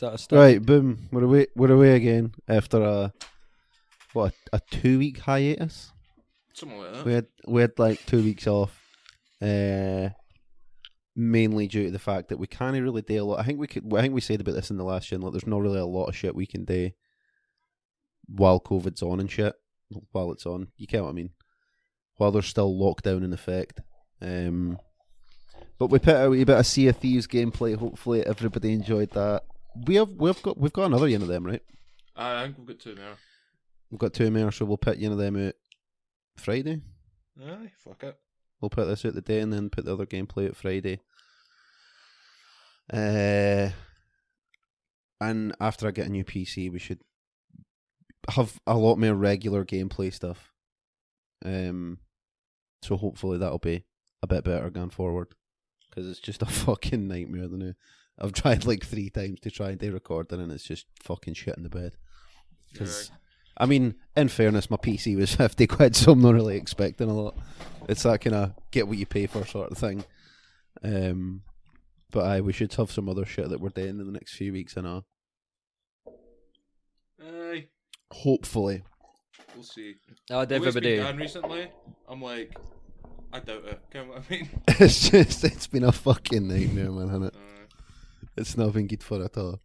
that a start? Right, boom. We're away again after a 2-week hiatus. Something like that. We had like 2 weeks off. Mainly due to the fact that we can't really do a lot. I think we said about this in the last year. Like, there's not really a lot of shit we can do while COVID's on and shit. While it's on, you get what I mean. While there's still lockdown in effect. But we put out a wee bit of Sea of Thieves gameplay. Hopefully everybody enjoyed that. We've got another one of them, right? I think we've got 2 more. We've got 2 more, so we'll put one of them out Friday. Aye, fuck it. We'll put this out the day and then put the other gameplay out Friday. And after I get a new PC, we should have a lot more regular gameplay stuff. So hopefully that'll be a bit better going forward. Because it's just a fucking nightmare, the new. I've tried like 3 times to try and do recording and it's just fucking shit in the bed. Because, I mean, in fairness, my PC was 50 quid, so I'm not really expecting a lot. It's that kind of get what you pay for sort of thing. But we should have some other shit that we're doing in the next few weeks, and Aye. hopefully. We'll see. Oh, The way it's been everybody. done recently, I'm like, I doubt it. Get what I mean? It's been a fucking nightmare, man, hasn't it? It's not been good for at all.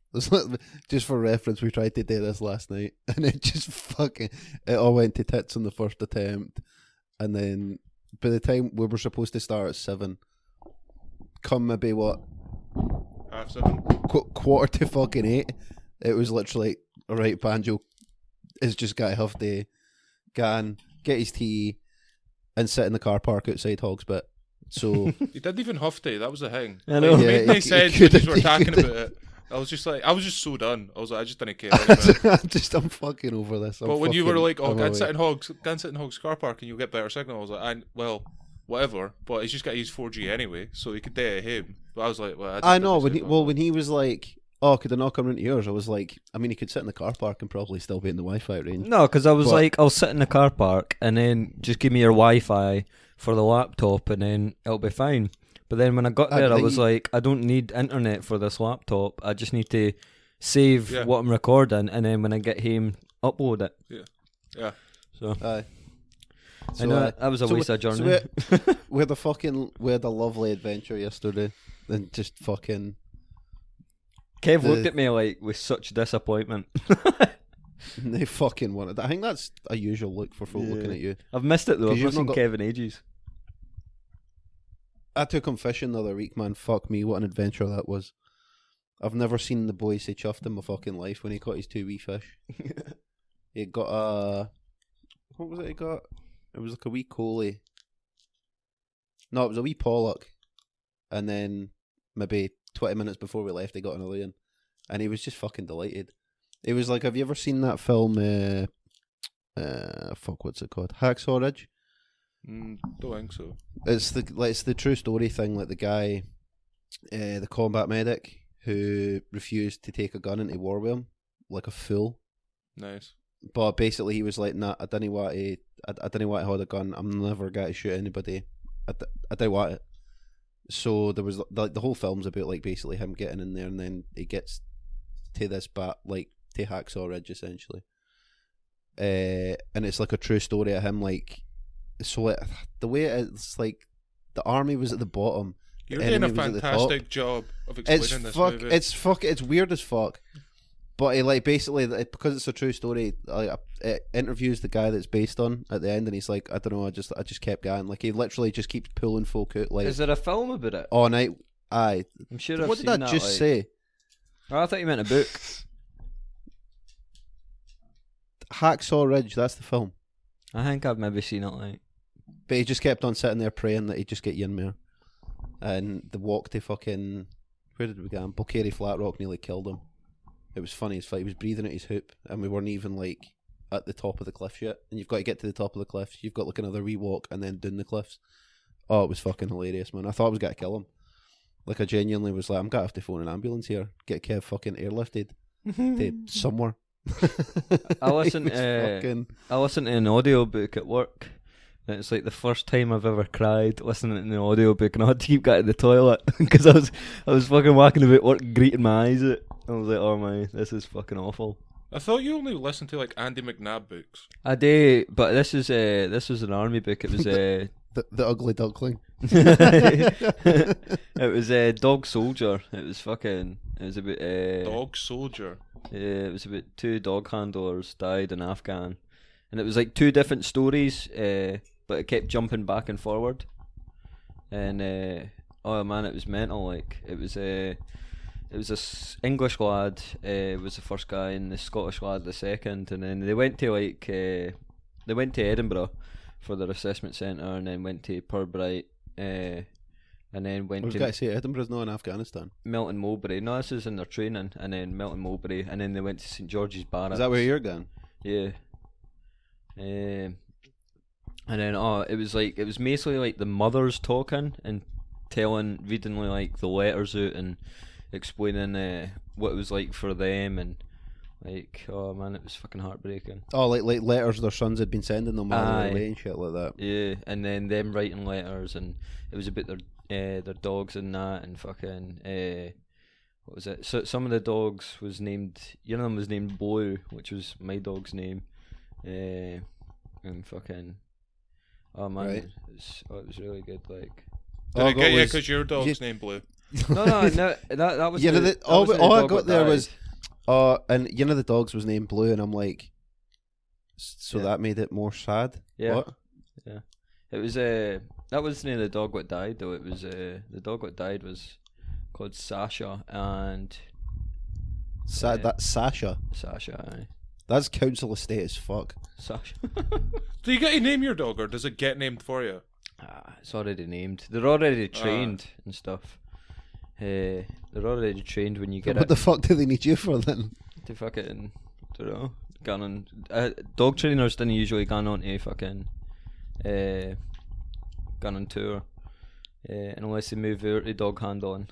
Just for reference, we tried to do this last night, and it all went to tits on the first attempt, and then by the time we were supposed to start at 7, come maybe what? 7:30. Quarter to fucking 8, it was literally, alright, Banjo is just got to have to go and get his tea and sit in the car park outside Hogsbit. So You didn't even have to, that was the thing. I know. Like, it Yeah, made no he sense could when you were have- talking about it. I was just so done. I was like, I just didn't care anymore. I'm fucking over this. But when you were like, oh, I'm go and away. sit in Hogs car park and you'll get better signal, I was like, well, whatever. But he's just got to use 4G anyway, so he could do it at him. But I was like, well, I know when he was like, oh, could I not come into yours? I was like, I mean, he could sit in the car park and probably still be in the Wi-Fi range. No, because I was But- like, I'll sit in the car park and then just give me your Wi-Fi for the laptop and then it'll be fine. But then when I got there, I was like, I don't need internet for this laptop. I just need to save what I'm recording, and then when I get home, upload it. Yeah. So Aye. I know that was a waste of journey. We had a lovely adventure yesterday, and just fucking. Kev looked at me like with such disappointment. They fucking wanted. I think that's a usual look for folk looking at you. I've missed it though. 'Cause I've you've not seen not Kev in ages. I took him fishing the other week, man. Fuck me, what an adventure that was. I've never seen the boy say chuffed in my fucking life when he caught his 2 wee fish. He got a... What was it he got? It was like a wee coley. No, it was a wee pollock. And then maybe 20 minutes before we left, he got another one. And he was just fucking delighted. It was like, have you ever seen that film, what's it called? Hacksaw Ridge? Don't think so. It's the true story thing, like the guy, the combat medic who refused to take a gun into war with him, like a fool. Nice. But basically, he was like, "Nah, I didn't want to hold a gun. I'm never going to shoot anybody. I didn't want it." So there was like the whole film's about like basically him getting in there, and then he gets to this like to Hacksaw Ridge essentially, and it's like a true story of him like. So the way it's like the army was at the bottom. You're doing a fantastic job of explaining this movie. It's weird as fuck. But he like basically because it's a true story, it interviews the guy that's based on at the end, and he's like, I don't know, I just kept going. Like he literally just keeps pulling folk out. Like, Is there a film about it? all night. Aye. I'm sure I've What seen did I that. just say? Oh, I thought you meant a book. Hacksaw Ridge. That's the film. I think I've maybe seen it. Like, But he just kept on sitting there praying that he'd just get Ynmere. And the walk to fucking... Where did we go? Bulkeri Flatrock nearly killed him. It was funny as fuck. He was breathing at his hoop, and we weren't even, like, at the top of the cliff yet. And you've got to get to the top of the cliffs. You've got, like, another wee walk, and then down the cliffs. Oh, it was fucking hilarious, man. I thought I was going to kill him. Like, I genuinely was like, I'm going to have to phone an ambulance here. Get Kev fucking airlifted to somewhere. I listened fucking... I listened to an audiobook at work. And it's like the first time I've ever cried listening to the audiobook, and I had to keep getting to the toilet because I was fucking walking about work greeting my eyes out. I was like, oh my, this is fucking awful. I thought you only listened to like Andy McNabb books. I do, but this was an army book. It was The Ugly Duckling. it was Dog Soldier. It was about Dog Soldier. it was about 2 dog handlers died in Afghan, and it was like 2 different stories, but it kept jumping back and forward, and oh man, it was mental. Like it was this English lad was the first guy, and the Scottish lad the second, and then they went to Edinburgh for their assessment centre, and then went to Purbright, and then went I was to going to say Edinburgh's not in Afghanistan. Melton Mowbray. No, this is in their training, and then Melton Mowbray, and then they went to St George's Barracks. Is that where you're going? Yeah. And then it was mostly like the mothers talking and reading like the letters out and explaining what it was like for them, and like, oh man, it was fucking heartbreaking. Oh, like letters their sons had been sending them while they were away and shit like that. Yeah, and then them writing letters, and it was about their dogs and that, and fucking what was it? So some of the dogs was named. One of them was named Blue, which was my dog's name. And fucking, oh man, Right. it was really good. Like, Did it get you because your dog's named Blue? no, that was all I got there was, and the dogs was named Blue, and I'm like, so Yeah. that made it more sad. Yeah. What? Yeah, it was that was the name of the dog what died though. It was the dog what died was called Sasha, and That's Sasha. Aye. That's council estate as fuck. Sasha. Do you get to name your dog, or does it get named for you? It's already named. They're already trained and stuff. They're already trained when you get What it. the fuck do they need you for then? To fucking, I don't know, gone on. Dog trainers didn't usually gone on to fucking, gone on tour, unless they move out to dog handling.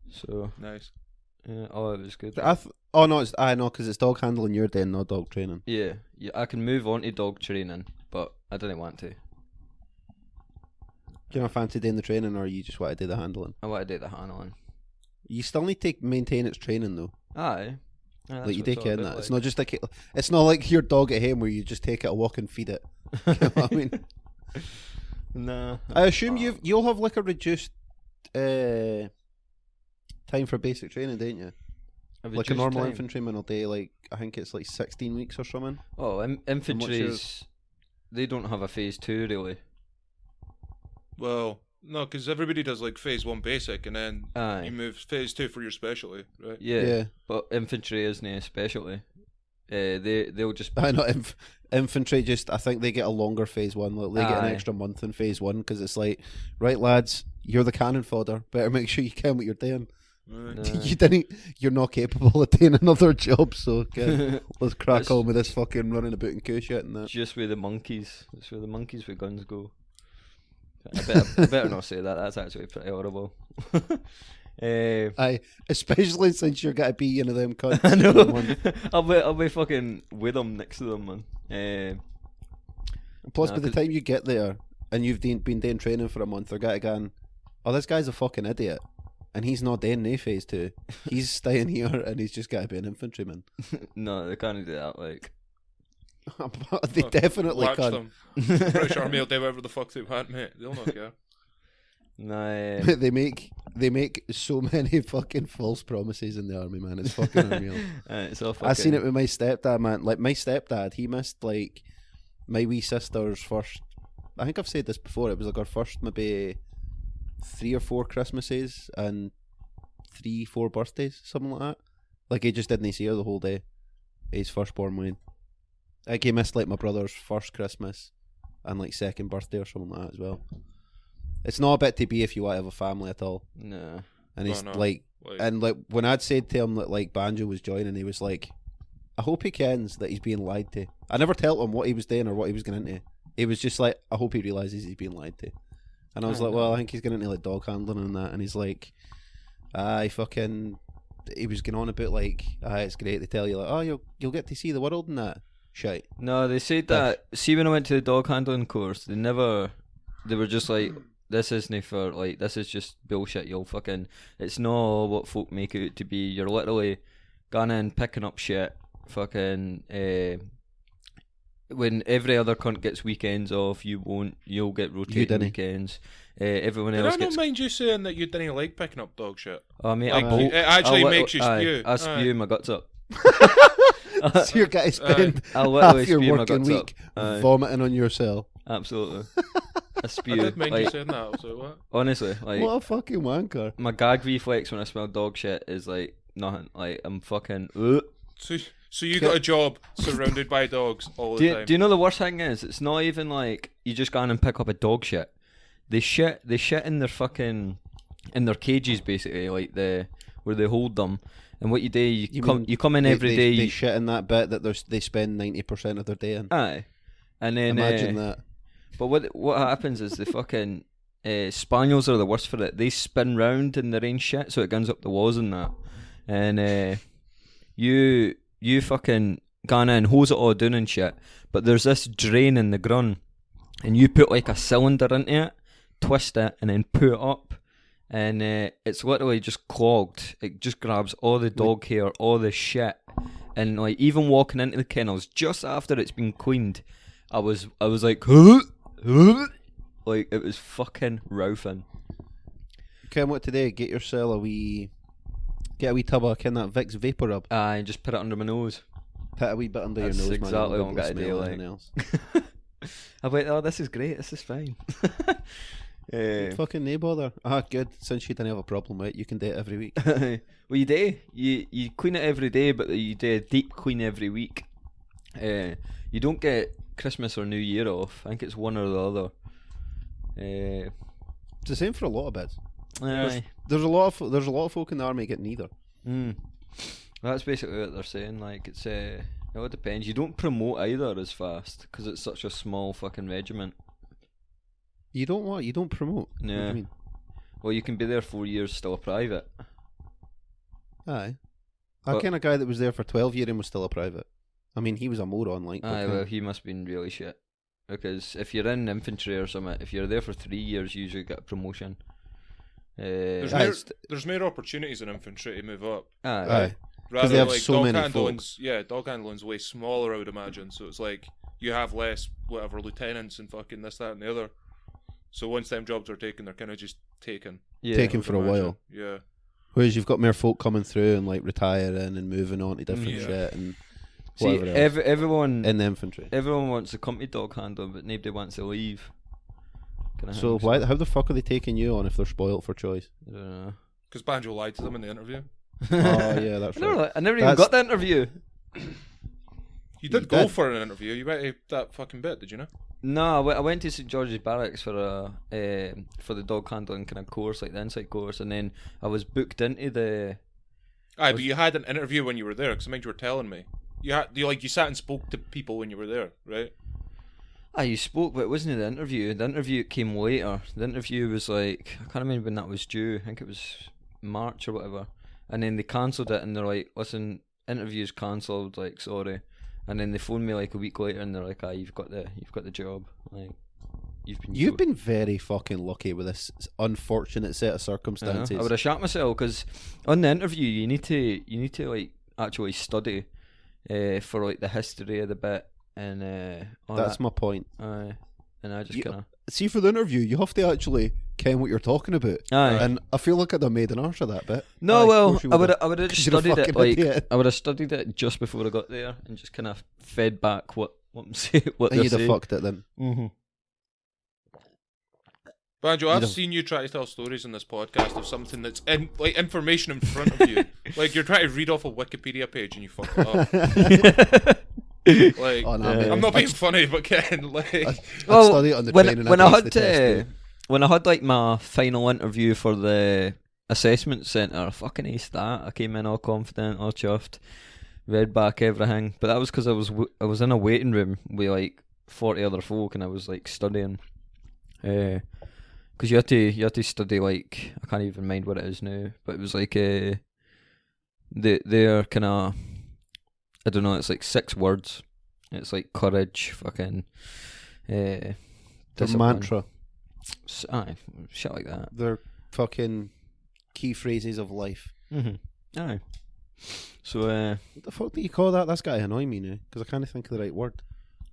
So Nice. it was good. I know, because it's dog handling you're doing, not dog training. Yeah, I can move on to dog training, but I didn't want to. Do you not fancy doing the training, or you just want to do the handling? I want to do the handling. You still need to maintain its training though. Aye. Like you take care of that. It's not just like it's not like your dog at home where you just take it a walk and feed it. You know what I mean? Nah. I assume you'll have like a reduced time for basic training, don't you? Like a normal infantryman will do, like, I think it's like 16 weeks or something. Oh, infantry's, they don't have a phase 2 really. Well, no, because everybody does like phase 1 basic, and then Aye. you move phase 2 for your specialty, right? Yeah. But infantry isn't a specialty. They'll just. I know infantry just. I think they get a longer phase 1. Like, they get an Aye. extra month in phase 1 because it's like, right lads, you're the cannon fodder. Better make sure you can what you're doing. Right. You're not capable of doing another job. So let's crack That's- on with this fucking running about and coo shit and that. Just where the monkeys. That's where the monkeys with guns go. I better not say that. That's actually pretty horrible. Aye, especially since you're gonna be one of them cunts. I know. I'll be fucking with them next to them, man. Plus, Nah, by the 'cause- time you get there and you've been doing training for a month, they're gonna go, oh, this guy's a fucking idiot, and he's not doing no phase 2. He's staying here, and he's just gotta be an infantryman. No, they can't do that. Like, They definitely Watch can. them. British Army will do whatever the fuck they want, mate. They'll not care. nah. They make so many fucking false promises in the army, man. It's fucking unreal. It's all fucking. I seen it with my stepdad, man. Like, my stepdad, he missed like my wee sister's first. I think I've said this before. It was like our first maybe 3 or 4 Christmases and 3-4 birthdays, something like that. Like, he just didn't see her the whole day. His firstborn wine. Like, he missed like my brother's first Christmas and like second birthday or something like that as well. It's not a bit to be if you want to have a family at all. Nah. And he's No. like, and like when I'd said to him that like Banjo was joining, he was like, I hope he kens that he's being lied to. I never told him what he was doing or what he was going into. He was just like, I hope he realises he's being lied to. And I was like, well, I think he's going into like dog handling and that. And he's like, he was going on about like, it's great to tell you like, oh, you'll get to see the world and that. Shite. No, they said that. See, when I went to the dog handling course, they were just like, this isn't for like, this is just bullshit. It's not what folk make it out to be. You're literally going in, picking up shit, fucking. When every other cunt gets weekends off, you won't. You'll get rotating weekends. Everyone else I gets. don't mind you saying that you didn't like picking up dog shit. Oh mate, Like, it actually makes you spew. I spew my guts up. So you're going to spend I'll literally half your spew my working guts week up. vomiting on your cell. Absolutely. I spew. I did mind you like, saying that. I was like, what? honestly, like What a fucking wanker. my gag reflex when I smell dog shit is like nothing. Like I'm fucking. Ugh. So you got a job surrounded by dogs all the time. Do you know the worst thing is? It's not even like you just go in and pick up a dog shit. They shit in their fucking in their cages basically, like where they hold them. And what you do, you come in every day. They shit in that bit that they spend 90% of their day in. Aye, and then Imagine that. But what happens is the fucking spaniels are the worst for it. They spin round in their own shit, so it guns up the walls and that. And you fucking go in and hose it all down and shit. But there's this drain in the ground, and you put like a cylinder into it, twist it, and then put it up. And it's literally just clogged. It just grabs all the dog hair, all the shit, and like even walking into the kennels just after it's been cleaned, I was like, huh? Like it was fucking roufing. Ken, what today? Get yourself a wee tub of that Vicks vapor rub. Aye, and just put it under my nose. Put a wee bit under That's your nose, exactly man. what I'm gonna do. Like. Else. I went, oh, this is great. This is fine. Fucking no bother. Good. Since you didn't have a problem with it, you can do it every week. Well, you do. You clean it every day, but you do a deep clean every week. You don't get Christmas or New Year off. I think it's one or the other. It's the same for a lot of bits. Aye. There's a lot of folk in the army getting neither. That's basically what they're saying. Like it's it all depends. You don't promote either as fast because it's such a small fucking regiment. You don't promote. Yeah. What do you mean? Well, you can be there 4 years still a private. Aye. That kind of guy that was there for 12 years and was still a private. I mean, he was a moron, like. Aye, well, he must have been really shit. Because if you're in infantry or something, if you're there for 3 years, you usually get a promotion. There's more opportunities in infantry to move up. Aye. Rather they have like so dog many handling's, dog handling's way smaller, I would imagine. So it's like you have less whatever lieutenants and fucking this, that, and the other. So once them jobs are taken, they're kind of just taken. Yeah, taken for a while. Yeah. Whereas you've got more folk coming through and like retiring and moving on to different shit and whatever else. Everyone in the infantry. Everyone wants to come to dog handling, but nobody wants to leave. So how the fuck are they taking you on if they're spoilt for choice? I don't know. Because Banjo lied to them in the interview. Oh yeah, that's right. I never even got the interview. You did go for an interview. You went to that fucking bit, did you know? No, I went to St George's Barracks for the dog handling kind of course, like the inside course, and then I was booked into the. Aye, but you had an interview when you were there, because I mind you were telling me. You sat and spoke to people when you were there, right? You spoke, but it wasn't the interview. The interview came later. The interview was like, I can't remember when that was due. I think it was March or whatever. And then they cancelled it, and they're like, "Listen, interview's cancelled. Like, sorry." And then they phoned me like a week later, and they're like, you've got the job. Like, you've been very fucking lucky with this unfortunate set of circumstances. I would have shot myself because on the interview you need to like actually study for like the history of the bit and all that's that. my point. And I just kind of see for the interview you have to actually ken what you're talking about. And I feel like I'd have made an arse of that bit. No, well, I would have studied it like idiot. I would have studied it just before I got there and just kind of fed back what I'm saying. What and you'd have fucked it then. Mm-hmm. Banjo, I've seen you try to tell stories in this podcast of something that's information in front of you. Like you're trying to read off a Wikipedia page and you fuck it up. Like, I'm not being funny, but Ken, like, I study it on the train and when I had like my final interview for the assessment centre, I fucking aced that. I came in all confident, all chuffed, read back everything. But that was because I was in a waiting room with like 40 other folk, and I was like studying. Because you had to study like, I can't even mind what it is now, but it was like they're kind of, I don't know, it's like 6 words. It's like courage, fucking the mantra. Aye, shit like that. They're fucking key phrases of life. Aye. So, what the fuck do you call that? That's got to annoy me now, because I can't think of the right word.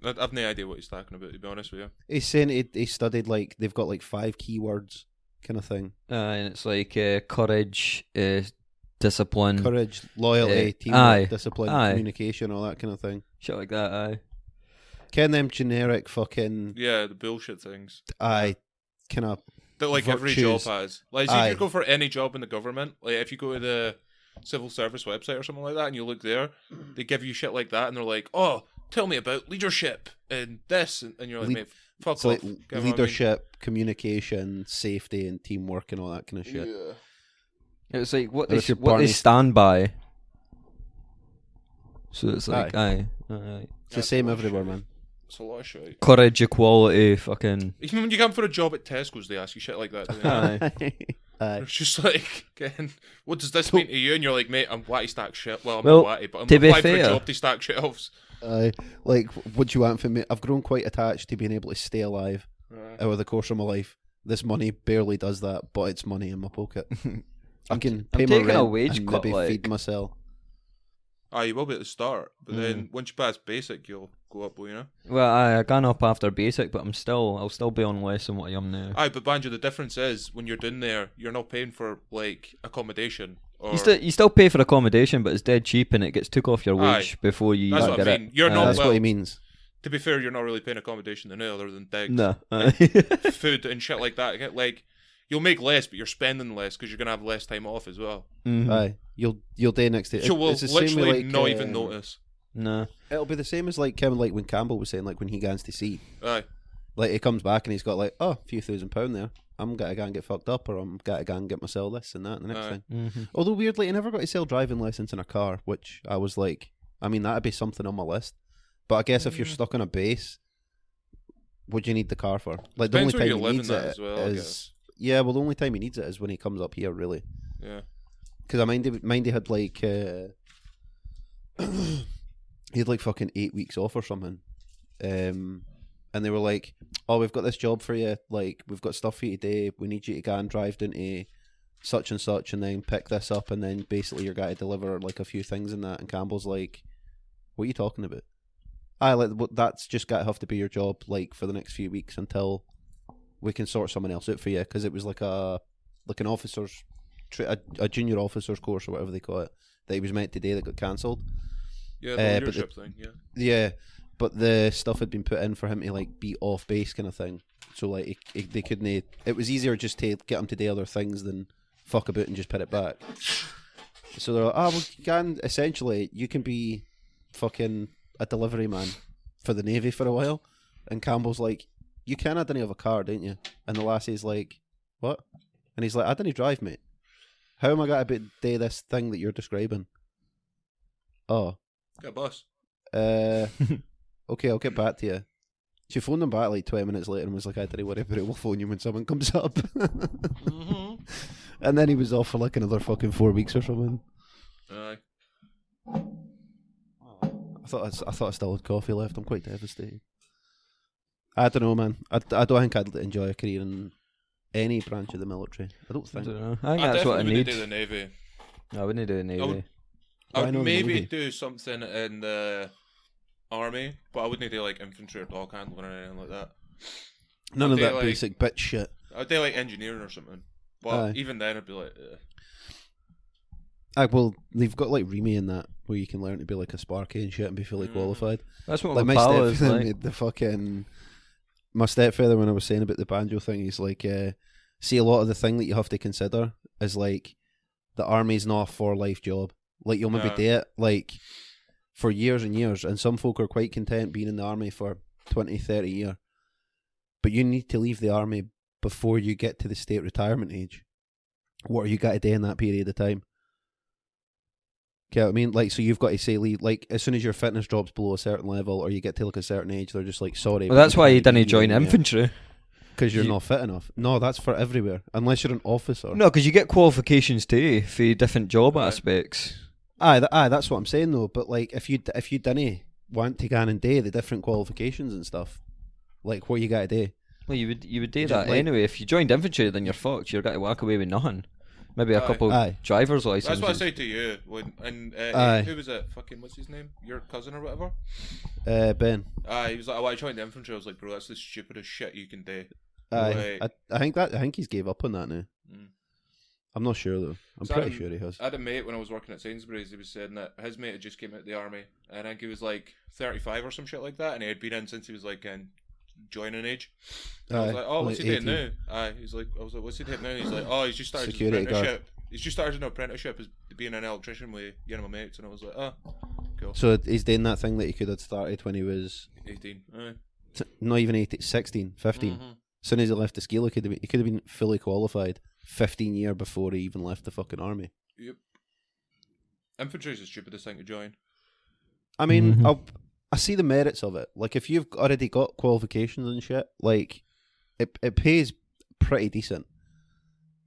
I've no idea what he's talking about, to be honest with you. He's saying he studied, like, they've got, like, 5 keywords kind of thing. and it's like courage, discipline. Courage, loyalty, teamwork, discipline, aye. communication, all that kind of thing. Shit like that, aye. Ken them generic fucking... Yeah, the bullshit things. Aye, kind of... That, like, virtues. every job has. Like, so Aye. if you go for any job in the government, like, if you go to the civil service website or something like that, and you look there, they give you shit like that, and they're like, oh, tell me about leadership, and this, and you're like, mate, fuck It's off. like Get what leadership, communication, safety, and teamwork, and all that kind of I mean? shit. Yeah. It's like what Or if they you're what they Barney- stand by. So it's like Aye. aye. It's the same everywhere, man. It's a lot of shit. Courage, equality, fucking. Even when you come for a job at Tesco's, they ask you shit like that. Don't they? Aye. Aye. It's just like, again, what does this mean to you? And you're like, mate, I'm watty stack shit. Well, I'm Well, not watty, but I'm to be applying for a fair- job to stack shelves. Aye. Like, what do you want from me? I've grown quite attached to being able to stay alive over the course of my life. This money barely does that, but it's money in my pocket. I can pay I'm my taking a rent wage and cut, maybe like- feed myself. You will be at the start, but then once you pass basic, you'll go up, you know? Well, I gone up after basic, but I'll still be on less than what I am now. But Banjo, the difference is when you're down there, you're not paying for like accommodation. Or... You still pay for accommodation, but it's dead cheap and it gets took off your wage before you That's get what I it. mean. You're not That's well, what he means. To be fair, you're not really paying accommodation in there other than digs. No. Food and shit like that. Like, you'll make less, but you're spending less because you're gonna have less time off as well. Mhm. Aye. You'll day next day. You will It's the same with, literally like, not even notice. No. It'll be the same as like Kevin, like when Campbell was saying, like when he goes to sea. Aye. Like he comes back and he's got like, oh, a few £1,000 there. I'm gonna go and get fucked up, or I'm gonna go and get myself this and that and the next Aye. thing. Mm-hmm. Although weirdly, I never got to sell driving lessons in a car, which I was like, I mean, that'd be something on my list. But I guess if you're stuck on a base, what do you need the car for? Like the only Depends where time you he live needs in that it as well, I is guess. yeah. Well, the only time he needs it is when he comes up here, really. Yeah. Because I mind he had like he had like fucking 8 weeks off or something, and they were like, "Oh, we've got this job for you. Like, we've got stuff for you today. We need you to go and drive down to such and such, and then pick this up, and then basically you're going to deliver like a few things in that." And Campbell's like, "What are you talking about?" That's just got to have to be your job, like for the next few weeks until we can sort someone else out for you, because it was like an officer's a junior officer's course or whatever they call it that he was meant to do that got cancelled. Yeah, the but leadership thing, yeah. Yeah, but the stuff had been put in for him to like be off base kind of thing. So like they couldn't. It was easier just to get him to do other things than fuck about and just put it back. So they're like, well, you can be fucking a delivery man for the Navy for a while. And Campbell's like, you can, I didn't have a car, didn't you? And the lassie's like, what? And he's like, I didn't drive, mate. How am I going to do this thing that you're describing? Oh. Get a bus. Okay, I'll get back to you. She phoned him back like 20 minutes later and was like, I didn't worry about it, we'll phone you when someone comes up. Mm-hmm. And then he was off for like another fucking 4 weeks or something. Aye. I thought I still had coffee left. I'm quite devastated. I don't know, man. I don't think I'd enjoy a career in any branch of the military. I don't I think. don't know. I think I that's what I definitely need. wouldn't do the Navy. I wouldn't do the Navy. would- Why I would not the maybe Navy? do something in the army, but I wouldn't do like infantry or dog handling or anything like that. None of They, that like- basic bitch shit. I'd do like engineering or something. But Aye. even then, I'd be like, Well, they've got like Remy in that where you can learn to be like a Sparky and shit and be fully qualified. That's what Like my my pal is stepfather like. made the fucking my stepfather when I was saying about the banjo thing, he's like, see, a lot of the thing that you have to consider is like the army's not a for life job. Like you'll maybe Yeah. do it like for years and years, and some folk are quite content being in the army for 20, 30 years. But you need to leave the army before you get to the state retirement age. What are you got to do in that period of time? You know what I mean? Like, so you've got to say, leave, like, as soon as your fitness drops below a certain level or you get to like a certain age, they're just like, sorry. Well, that's why you didn't join infantry. Because you're you- not fit enough. No, that's for everywhere. Unless you're an officer. No, because you get qualifications too for different job Right. aspects. Aye, that's what I'm saying though. But like, if you didn't want to go in and do the different qualifications and stuff, like what you got to do, Well, you would do Just that like- anyway. If you joined infantry, then you're fucked. You're going to walk away with nothing. Maybe a Aye. couple Aye. driver's licenses. That's what I said to you. Aye. Who was it? Fucking what's his name? Your cousin or whatever? Ben. He was like, "I want to join the infantry." I was like, "Bro, that's the stupidest shit you can do." Aye. I think he's gave up on that now. Mm. I'm not sure though. I'm So pretty sure he has. I had a mate when I was working at Sainsbury's. He was saying that his mate had just came out of the army, and I think he was like 35 or some shit like that, and he had been in since he was like in joining age. And I was like, "Oh, what's he doing now?" I was like, "What's he doing now?" He's like, "Oh, he's just started Security his guard. apprenticeship. He's just started an apprenticeship as being an electrician with one of my mates." And I was like, "Oh, cool." So he's doing that thing that he could have started when he was 18. Aye. not even 18, 16, 15. Mhm. As soon as he left the school, he could have been fully qualified 15 years before he even left the fucking army. Yep. Infantry's the stupidest thing to join. I mean, Mhm. I see the merits of it. Like, if you've already got qualifications and shit, like, it pays pretty decent.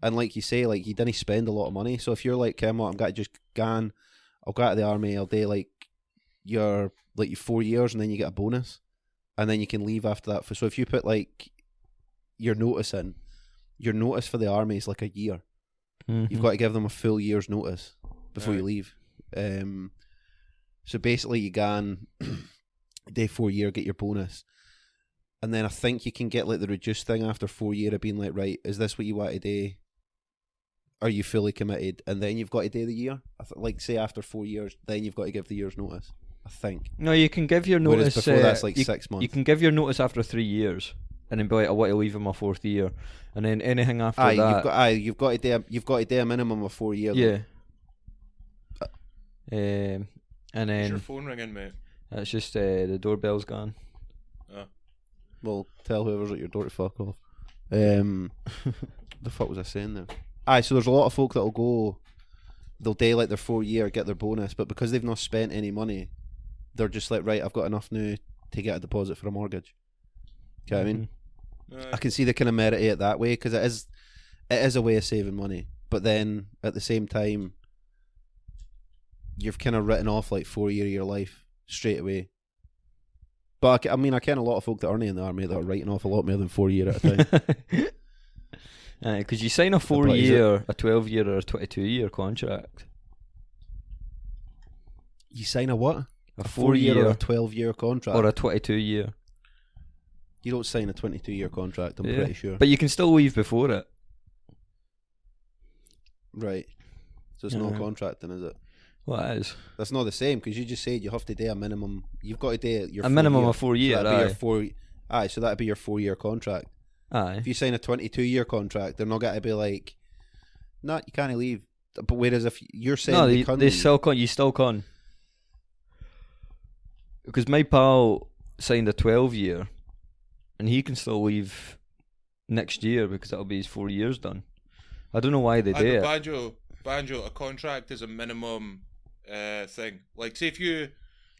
And like you say, like, you didn't spend a lot of money. So if you're like, I'm going to just gan, I'll go out of the army, I'll do like your 4 years and then you get a bonus. And then you can leave after that. So if you put like your notice in, your notice for the army is like a year. Mhm. You've got to give them a full year's notice before Aye. you leave. So basically, you can day 4 year get your bonus, and then I think you can get like the reduced thing after 4 year of being like, right, is this what you want to do? Are you fully committed? And then you've got to do the year. Like say after 4 years, then you've got to give the year's notice. I think. No, you can give your Whereas notice. before that's like you, 6 months. You can give your notice after 3 years, and then be like, I want to leave in my 4th year, and then anything after that. You've got to do a minimum of 4 years. Yeah. And Is then your phone ringing, mate? it's just the doorbell's gone. Well, tell whoever's at your door to fuck off. The fuck was I saying there? Aye, so there's a lot of folk that'll go, they'll do like their 4 year, get their bonus, but because they've not spent any money, they're just like, right, I've got enough now to get a deposit for a mortgage. Do you know what I mean? I can see the kind of merit of it that way, because it is a way of saving money, but then at the same time, you've kind of written off like 4 year of your life straight away. But I mean, I ken a lot of folk that aren't in the army that are writing off a lot more than 4 year at a time. Because you sign a 4 But is year, a 12 year, or a 22 year contract. You sign a what? A 4 year or a 12 year contract? or a 22 year. You don't sign a 22 year contract, I'm Yeah. pretty sure. But you can still leave before it. Right. So it's not Yeah. contracting, is it? Well, it is. That's not the same, because you just said you have to do a minimum. You've got to do your A minimum of 4 So year, that'd be your aye. 4. Aye, so that'd be your 4 year contract. Aye. If you sign a 22 year contract, they're not going to be like, nah, you can't leave. But whereas if you're saying No, they can they leave, still can. You still can. Because my pal signed a 12 year, and he can still leave next year because that'll be his 4 years done. I don't know why they do it. Banjo, a contract is a minimum thing. Like, say if you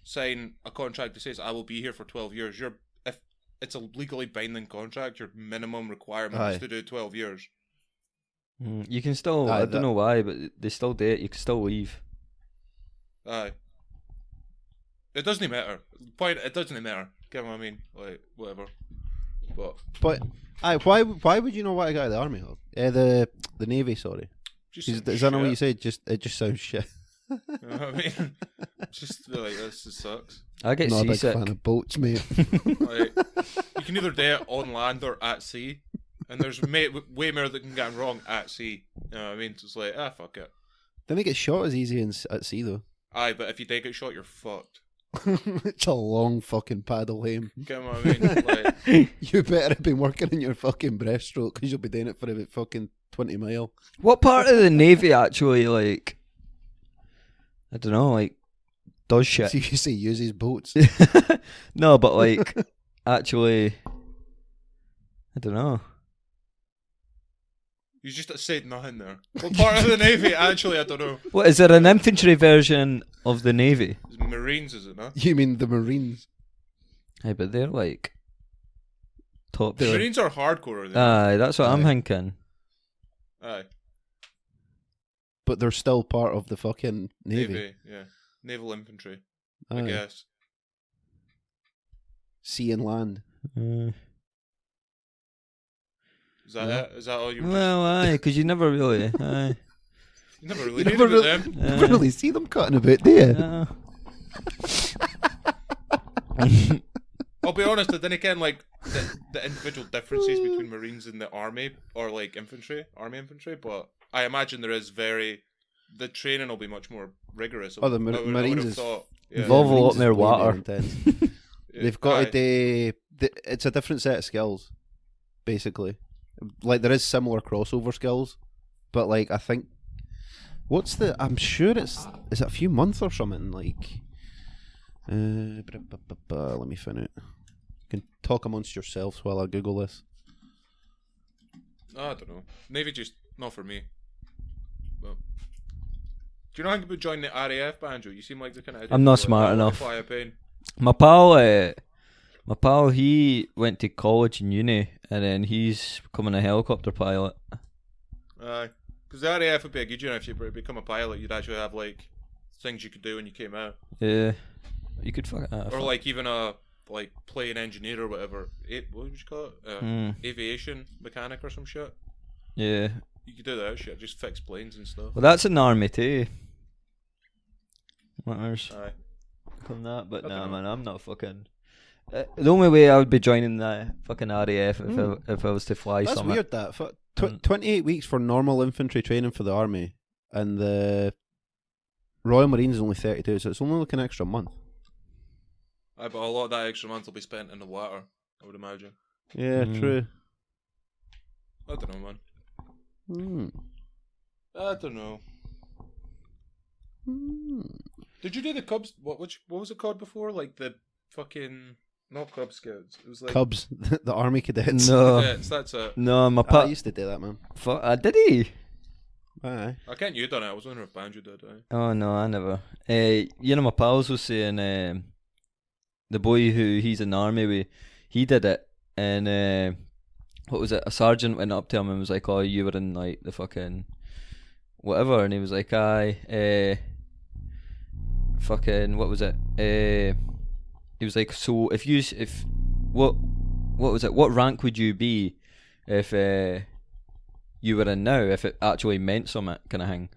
sign a contract that says I will be here for 12 years, if it's a legally binding contract, your minimum requirement Aye. is to do 12 years. You can still. Aye, I don't know why, but they still do it. You can still leave. Aye. It doesn't matter. It doesn't matter. Get what I mean? Like, whatever. But aye, why would you not want to go to the army? The Navy, sorry. just Is some that not what you shit. said? It just sounds shit. You know what I mean? Just like, this just sucks. I get Not a big seasick. fan of boats, mate. Like, you can either do it on land or at sea, and there's way more that can get wrong at sea. You know what I mean? So it's like, fuck it. Then they get shot as easy at sea though. Aye, but if you do get shot, you're fucked. It's a long fucking paddle home. Get what I mean? Like, You better have been working on your fucking breaststroke, because you'll be doing it for about fucking 20 mile. What part of the Navy actually, like, I don't know, like, does shit? So you say uses boats. No, but like, actually, I don't know. you just said nothing there. What part of the Navy? Actually, I don't know. What, is there an infantry version of the Navy? It's Marines, is it not? You mean the Marines? Hey, but they're like top. The Marines are hardcore, are they? Aye, that's what I'm Aye. thinking. Aye. But they're still part of the fucking Navy. Yeah. Naval infantry, Aye. I guess. Sea and land. Is that it? Is that all you? Well, aye, because you never really. Aye. You never really knew about them. Never really see them cutting about, do you? I'll be honest, I didn't ken like the individual differences between Marines and the army or like army infantry, but I imagine the training will be much more rigorous. Oh, the Marines is involve a lot more water. They've got to do. It's a different set of skills, basically. Like there is similar crossover skills, but like I think I'm sure is it a few months or something like. Let me find it. You can talk amongst yourselves while I Google this. I don't know. Maybe just not for me. Well, do you know anything about joining the RAF, Banjo? You seem like the kind of. I'm not smart enough. My pal, he went to college and uni, and then he's becoming a helicopter pilot. Aye, because the RAF would be a good, if you become a pilot, you'd actually have like things you could do when you came out. Yeah, you could fuck it. Or like even a plane engineer or whatever. What would you call it? Aviation mechanic or some shit. Yeah. You could do that shit. Just fix planes and stuff. Well, that's in the army too. Matters. Aye. From that, but nah, man, I'm not fucking. The only way I would be joining the fucking RAF if I was to fly. That's somewhere. weird. That 28 weeks for normal infantry training for the army, and the Royal Marines is only 32, so it's only like an extra month. Aye, but a lot of that extra month will be spent in the water, I would imagine. Yeah, true. I don't know, man. I don't know. Did you do the Cubs? What was it called before? Like the fucking not Cub Scouts. It was like Cubs, the army cadets. No, cadets, that's it. No, I used to do that, man. Did he? Aye. I can't. You done it. I was wondering if Banjo did. Oh no, I never. My pals was saying the boy who he's in the army with, he did it, and what was it? A sergeant went up to him and was like, "Oh, you were in like the fucking whatever," and he was like, "Aye, fucking what was it?" He was like, "So if what was it? What rank would you be if you were in now? If it actually meant something, kind of thing?"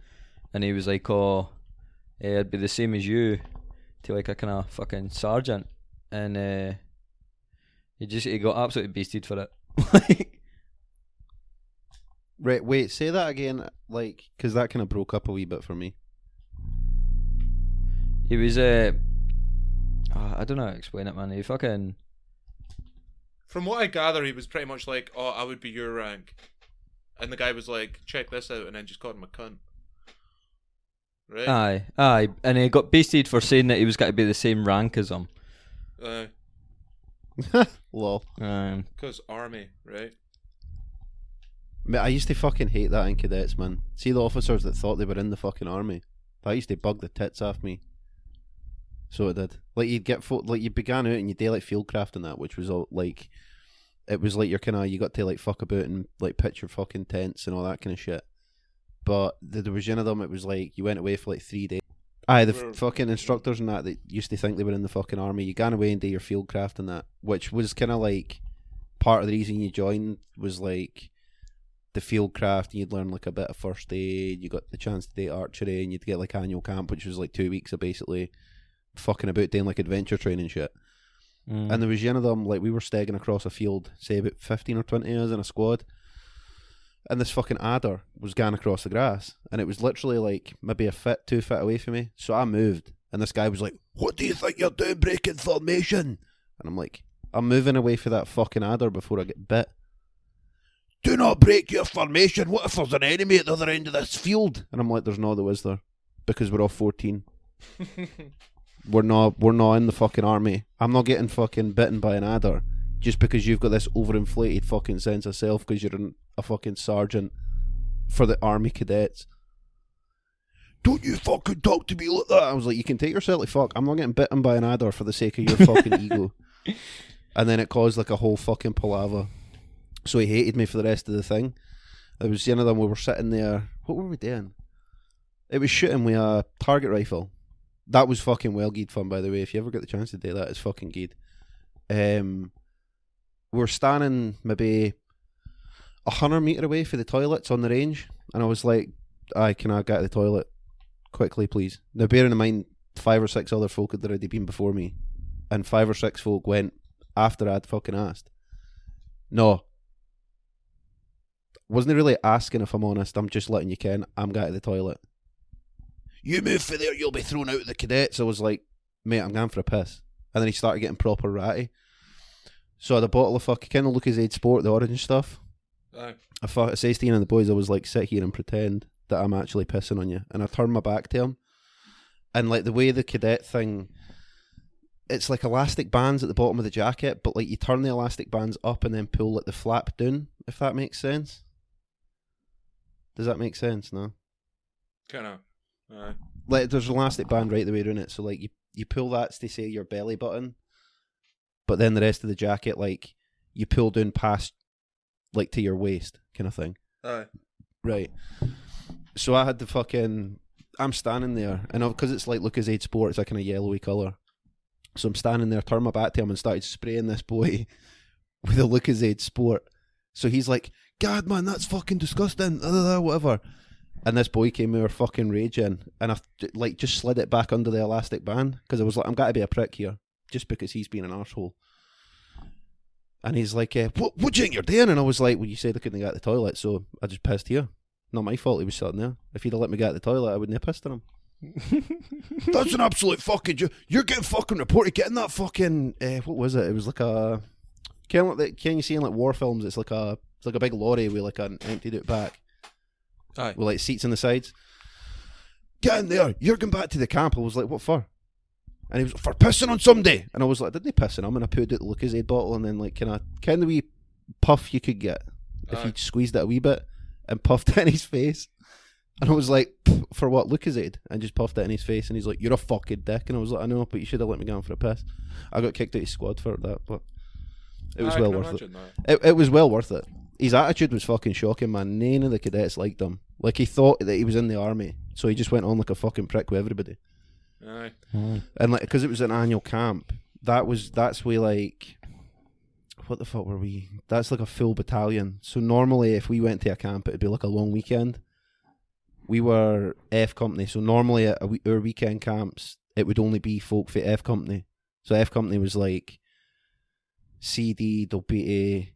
And he was like, "Oh, I'd be the same as you, to like a kind of fucking sergeant." And he got absolutely beasted for it. Right, wait, say that again, like, because that kind of broke up a wee bit for me. He was I don't know how to explain it, man. He fucking. From what I gather, he was pretty much like, "Oh, I would be your rank," and the guy was like, "Check this out," and then just called him a cunt. Right? Aye, and he got beasted for saying that he was going to be the same rank as him. Lol. Because army, right? Mate, I used to fucking hate that in cadets, man. See the officers that thought they were in the fucking army. That used to bug the tits off me. So it did. Like you'd get like you began out and you do like fieldcraft and that, which was all like, it was like you got to like fuck about and like pitch your fucking tents and all that kind of shit. But there was one of them. It was like you went away for like 3 days. Aye, the fucking instructors and that used to think they were in the fucking army. You gone away and did your fieldcraft and that, which was kind of like part of the reason you joined was like the fieldcraft, and you'd learn like a bit of first aid. You got the chance to do archery, and you'd get like annual camp, which was like 2 weeks of basically fucking about doing like adventure training shit. And there was one of them, like we were stegging across a field, say about 15 or 20 of us in a squad, and this fucking adder was going across the grass, and it was literally like maybe 2 feet away from me. So I moved, and this guy was like, "What do you think you're doing, breaking formation?" And I'm like, "I'm moving away for that fucking adder before I get bit." "Do not break your formation. What if there's an enemy at the other end of this field?" And I'm like, "There's no, there is there, because we're all 14. We're not in the fucking army. I'm not getting fucking bitten by an adder just because you've got this overinflated fucking sense of self because you're a fucking sergeant for the army cadets. Don't you fucking talk to me like that." I was like, "You can take yourself like fuck. I'm not getting bitten by an adder for the sake of your fucking ego." And then it caused like a whole fucking palaver. So he hated me for the rest of the thing. There was one of them, we were sitting there. What were we doing? It was shooting with a target rifle. That was fucking well good fun, by the way. If you ever get the chance to do that, it's fucking good. We were standing maybe 100 metre away for the toilets on the range, and I was like, "Aye, can I get to the toilet quickly, please?" Now, bearing in mind, 5 or 6 other folk had already been before me, and 5 or 6 folk went after I'd fucking asked. No. Wasn't really asking, if I'm honest. I'm just letting you ken, I'm going to the toilet. You move for there, you'll be thrown out of the cadets. I was like, mate, I'm going for a piss. And then he started getting proper ratty. So I had a bottle of fucking, kind of Lucozade Sport, the orange stuff. Aye. I says to Ian and the boys, I was like, sit here and pretend that I'm actually pissing on you. And I turned my back to him. And like the way the cadet thing, it's like elastic bands at the bottom of the jacket, but like you turn the elastic bands up and then pull like the flap down, if that makes sense. Does that make sense? No? Kind of. Like there's an elastic band right the way around it, so like you pull that to say your belly button, but then the rest of the jacket, like you pull down past, like to your waist kind of thing. Aye. Right. So I had the fucking, I'm standing there, and because it's like Lucozade Sport, it's like kind of yellowy colour. So I'm standing there, turned my back to him and started spraying this boy with a Lucozade Sport. So he's like, God, man, that's fucking disgusting, whatever. And this boy came over fucking raging, and I like just slid it back under the elastic band, because I was like, I'm got to be a prick here, just because he's being an arsehole. And he's like, what do you think you're doing? And I was like, well, you said I couldn't get to the toilet, so I just pissed here. Not my fault he was sitting there. If he'd have let me get to the toilet, I wouldn't have pissed on him. That's an absolute fucking... You're getting fucking reported, getting that fucking... what was it? It was like a... Can you see in like war films, it's like a big lorry with like an emptied out back. Aye. With like seats on the sides. Get in there, you're going back to the camp. I was like, what for? And he was like, for pissing on somebody. And I was like, didn't he piss on him? And I put out the Lucozade bottle, and then like kind of wee puff you could get if you squeezed it a wee bit and puffed it in his face. And I was like, for what, Lucozade? And just puffed it in his face, and he's like, you're a fucking dick. And I was like, I know, but you should have let me go in for a piss. I got kicked out of his squad for that, but it was well worth it. It was well worth it. His attitude was fucking shocking, man. None of the cadets liked him. Like, he thought that he was in the army, so he just went on like a fucking prick with everybody. Aye. And like, because it was an annual camp, that's where like, what the fuck were we? That's like a full battalion. So normally if we went to a camp, it'd be like a long weekend. We were F Company, so normally at our weekend camps, it would only be folk for F Company. So F Company was like CD, Dalbeattie,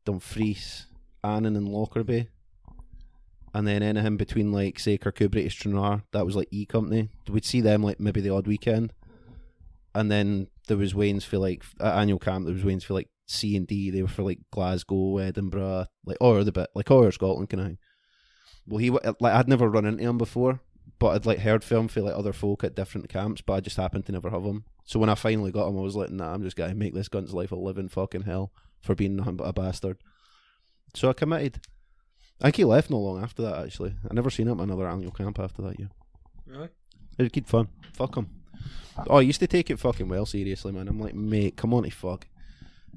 Dumfries, Annan and Lockerbie. And then anything between like say Kirkcudbright to Stranraer, that was like E Company. We'd see them like maybe the odd weekend. And then there was Wayne's for like at annual camp, there was Wayne's for like C and D. They were for like Glasgow, Edinburgh, like all the bit, like all over Scotland kind of thing. Well, he like I'd never run into him before, but I'd like heard from him for like other folk at different camps, but I just happened to never have him. So when I finally got him, I was like, nah, I'm just gonna make this gun's life a living fucking hell for being nothing but a bastard. So I committed. I think he left not long after that, actually. I never seen him at another annual camp after that year. Really? It was good fun. Fuck him. Oh, I used to take it fucking well seriously, man. I'm like, mate, come on to fuck.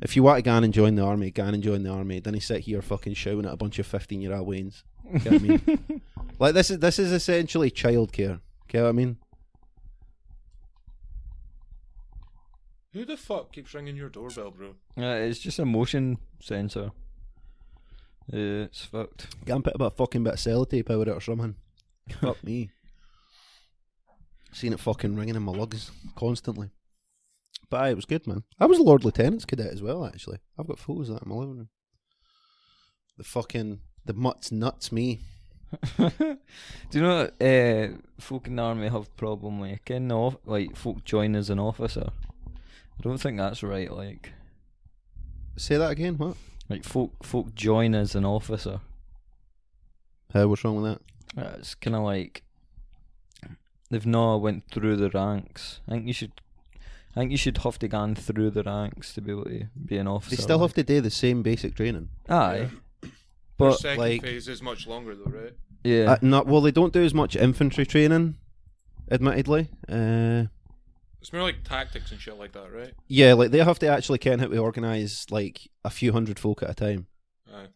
If you want to go and join the army, go and join the army. Then he sit here fucking shouting at a bunch of 15-year-old Waynes. Get what I mean? Like, this is essentially childcare. Get what I mean? Who the fuck keeps ringing your doorbell, bro? It's just a motion sensor. It's fucked. Can't put a fucking bit of sellotape over it or something. Fuck me. Seen it fucking ringing in my lugs constantly. But aye, it was good, man. I was a Lord Lieutenant's cadet as well, actually. I've got photos of that in my living room. The mutts nuts me. Do you know that folk in the army have problem like like folk join as an officer? I don't think that's right. Like, say that again. What? Like folk join as an officer. What's wrong with that? It's kind of like they've not went through the ranks. I think you should have to go through the ranks to be able to be an officer. They still have to do the same basic training. Aye. Yeah. But their second like, phase is much longer though, right? Yeah. Well, they don't do as much infantry training, admittedly. It's more like tactics and shit like that, right? Yeah, like they have to actually ken how to organise like a few hundred folk at a time. Aye.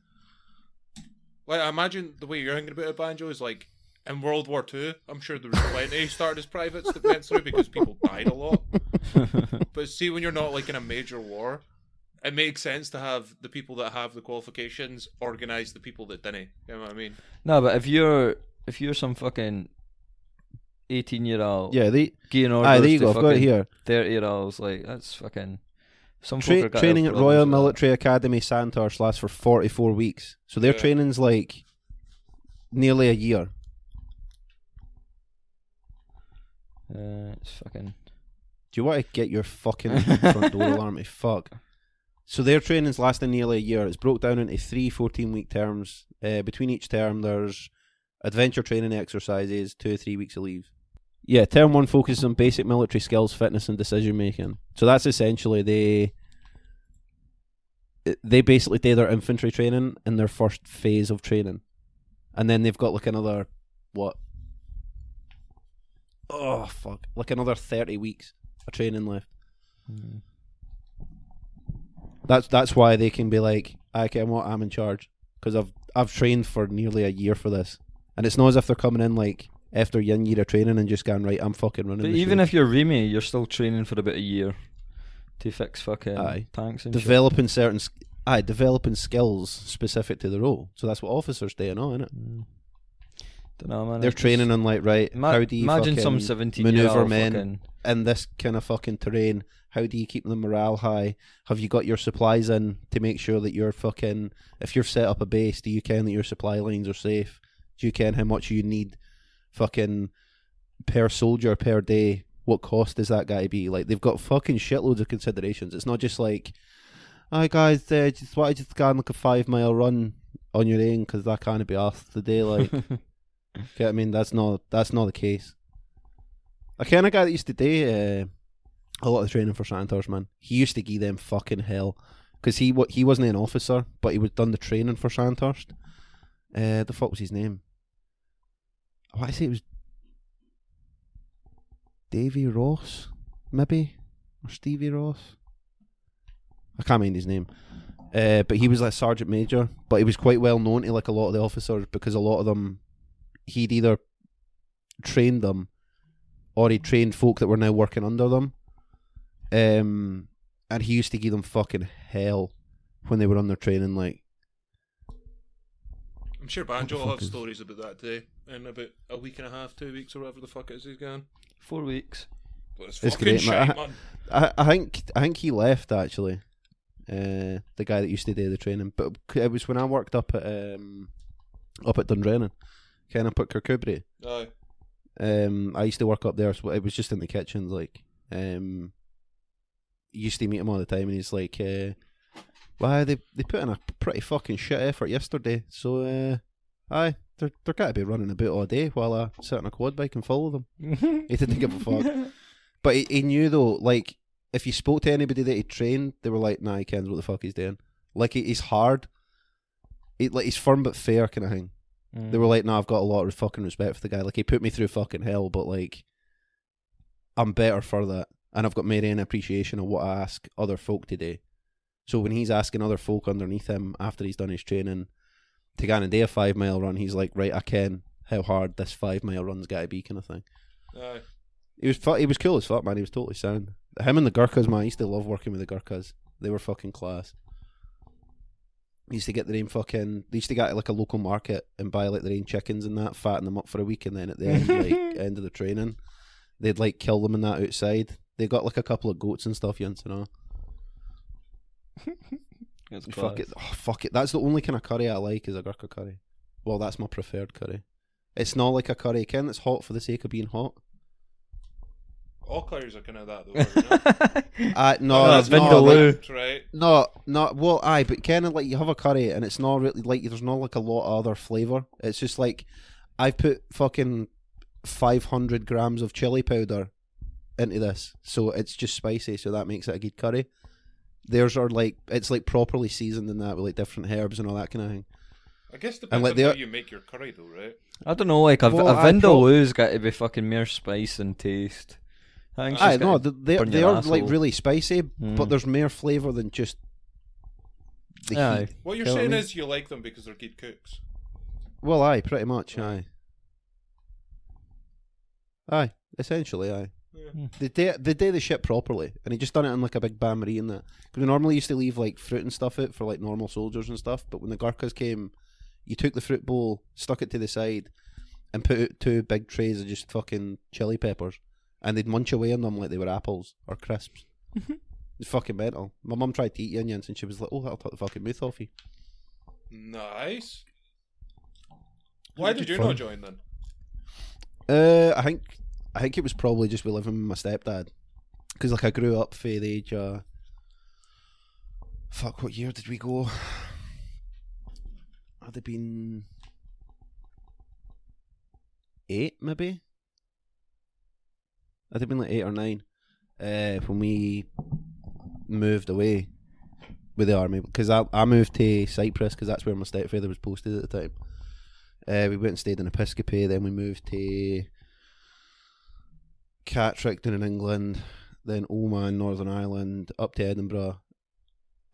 Like, I imagine the way you're thinking about it, Banjo, is like in World War II. I'm sure there was plenty started as privates that went through because people died a lot. But see, when you're not like in a major war, it makes sense to have the people that have the qualifications organise the people that didn't. You know what I mean? No, but if you're some fucking 18-year-old, getting orders there you go. I've got it here. 30-year-olds, like that's fucking. Some folk are training at Royal Military Academy Sandhurst lasts for 44 weeks. So their training's like nearly a year. It's fucking. Do you want to get your fucking front door alarm to fuck? So their training's lasting nearly a year. It's broke down into 3 14-week terms. Between each term, there's adventure training exercises, 2 or 3 weeks of leave. Yeah, term 1 focuses on basic military skills, fitness, and decision making. So that's essentially they basically do their infantry training in their first phase of training, and then they've got like another another 30 weeks of training left. Mm. That's why they can be like, okay, I'm in charge, because I've trained for nearly a year for this, and it's not as if they're coming in like after one year of training and just going, right, I'm fucking running. But even if you're Remy, you're still training for about a year to fix fucking tanks and developing developing skills specific to the role. So that's what officers do, isn't it? Don't know, man. They're training on like, right, how do you imagine some 17-year-old men in this kind of fucking terrain? How do you keep the morale high? Have you got your supplies in to make sure that you're fucking, if you've set up a base, do you ken that your supply lines are safe? Do you ken how much you need fucking per soldier per day? What cost is that guy to be? Like, they've got fucking shitloads of considerations. It's not just like, hi guys, just want to just go on like a 5-mile run on your own because that can't be asked today. Like, get what I mean? That's not the case. A kind of guy that used to do a lot of training for Sandhurst, man. He used to give them fucking hell because he wasn't an officer, but he was done the training for Sandhurst. The fuck was his name? I want to say it was Davy Ross, maybe, or Stevie Ross. I can't mind his name. But he was like Sergeant Major, but he was quite well known to like a lot of the officers because a lot of them, he'd either trained them or he trained folk that were now working under them. And he used to give them fucking hell when they were on their training, like. I'm sure Banjo will have stories about that today in about a week and a half, 2 weeks, or whatever the fuck it is he's going. 4 weeks. But it's great, shite, man. I think he left actually. The guy that used to do the training, but it was when I worked up at Dundrennan, kind of at Kirkcudbright. Aye. I used to work up there, so it was just in the kitchens. Like, used to meet him all the time, and he's like, "Well, they put in a pretty fucking shit effort yesterday, so they're gotta be running about all day while I sit on a quad bike and follow them." He didn't give a fuck, but he knew though, like. If you spoke to anybody that he trained, they were like, nah, he kens what the fuck he's doing. Like, he's hard. He's firm but fair kind of thing. They were like, nah, I've got a lot of fucking respect for the guy. Like, he put me through fucking hell, but, like, I'm better for that. And I've got more an appreciation of what I ask other folk to do. So when he's asking other folk underneath him after he's done his training to go and do a 5-mile run, he's like, right, I ken how hard this 5-mile run's got to be kind of thing. Aye. He was cool as fuck, man. He was totally sound. Him and the Gurkhas, man. I used to love working with the Gurkhas. They were fucking class. They used to get their own fucking. They used to get to like a local market and buy like their own chickens and that, fatten them up for a week, and then at the end, like end of the training, they'd like kill them and that outside. They got like a couple of goats and stuff, you know. Fuck it. That's the only kind of curry I like is a Gurkha curry. Well, that's my preferred curry. It's not like a curry, Ken, that's hot for the sake of being hot. All curries are kind of that, though. No, that's Vindaloo. Right? No, well, aye, but kind of like you have a curry and it's not really like there's not like a lot of other flavour. It's just like I've put fucking 500 grams of chili powder into this, so it's just spicy, so that makes it a good curry. Theirs are like it's like properly seasoned and that with like different herbs and all that kind of thing. I guess depends on how you make your curry, though, right? I don't know, like a Vindaloo's got to be fucking more spice than taste. Aye, no, they are like really spicy, but there's more flavour than just the heat. What you're saying is you like them because they're good cooks. Well, aye, pretty much, aye. Aye, essentially, aye. They do the shit properly, and he just done it in like a big bain-marie and that. Because we normally used to leave like fruit and stuff out for like normal soldiers and stuff, but when the Gurkhas came, you took the fruit bowl, stuck it to the side, and put out 2 big trays of just fucking chili peppers, and they'd munch away on them like they were apples or crisps. It's fucking mental. My mum tried to eat onions, and she was like, "Oh, that'll take the fucking mouth off you." Nice. Why did you not join then? I think it was probably just we living with my stepdad, because like I grew up for the age of what year did we go? Had it been 8 maybe? I'd have been like 8 or 9 when we moved away with the army, because I moved to Cyprus because that's where my stepfather was posted at the time. We went and stayed in Episcopae, then we moved to Catterick down in England, then Omagh in Northern Ireland, up to Edinburgh,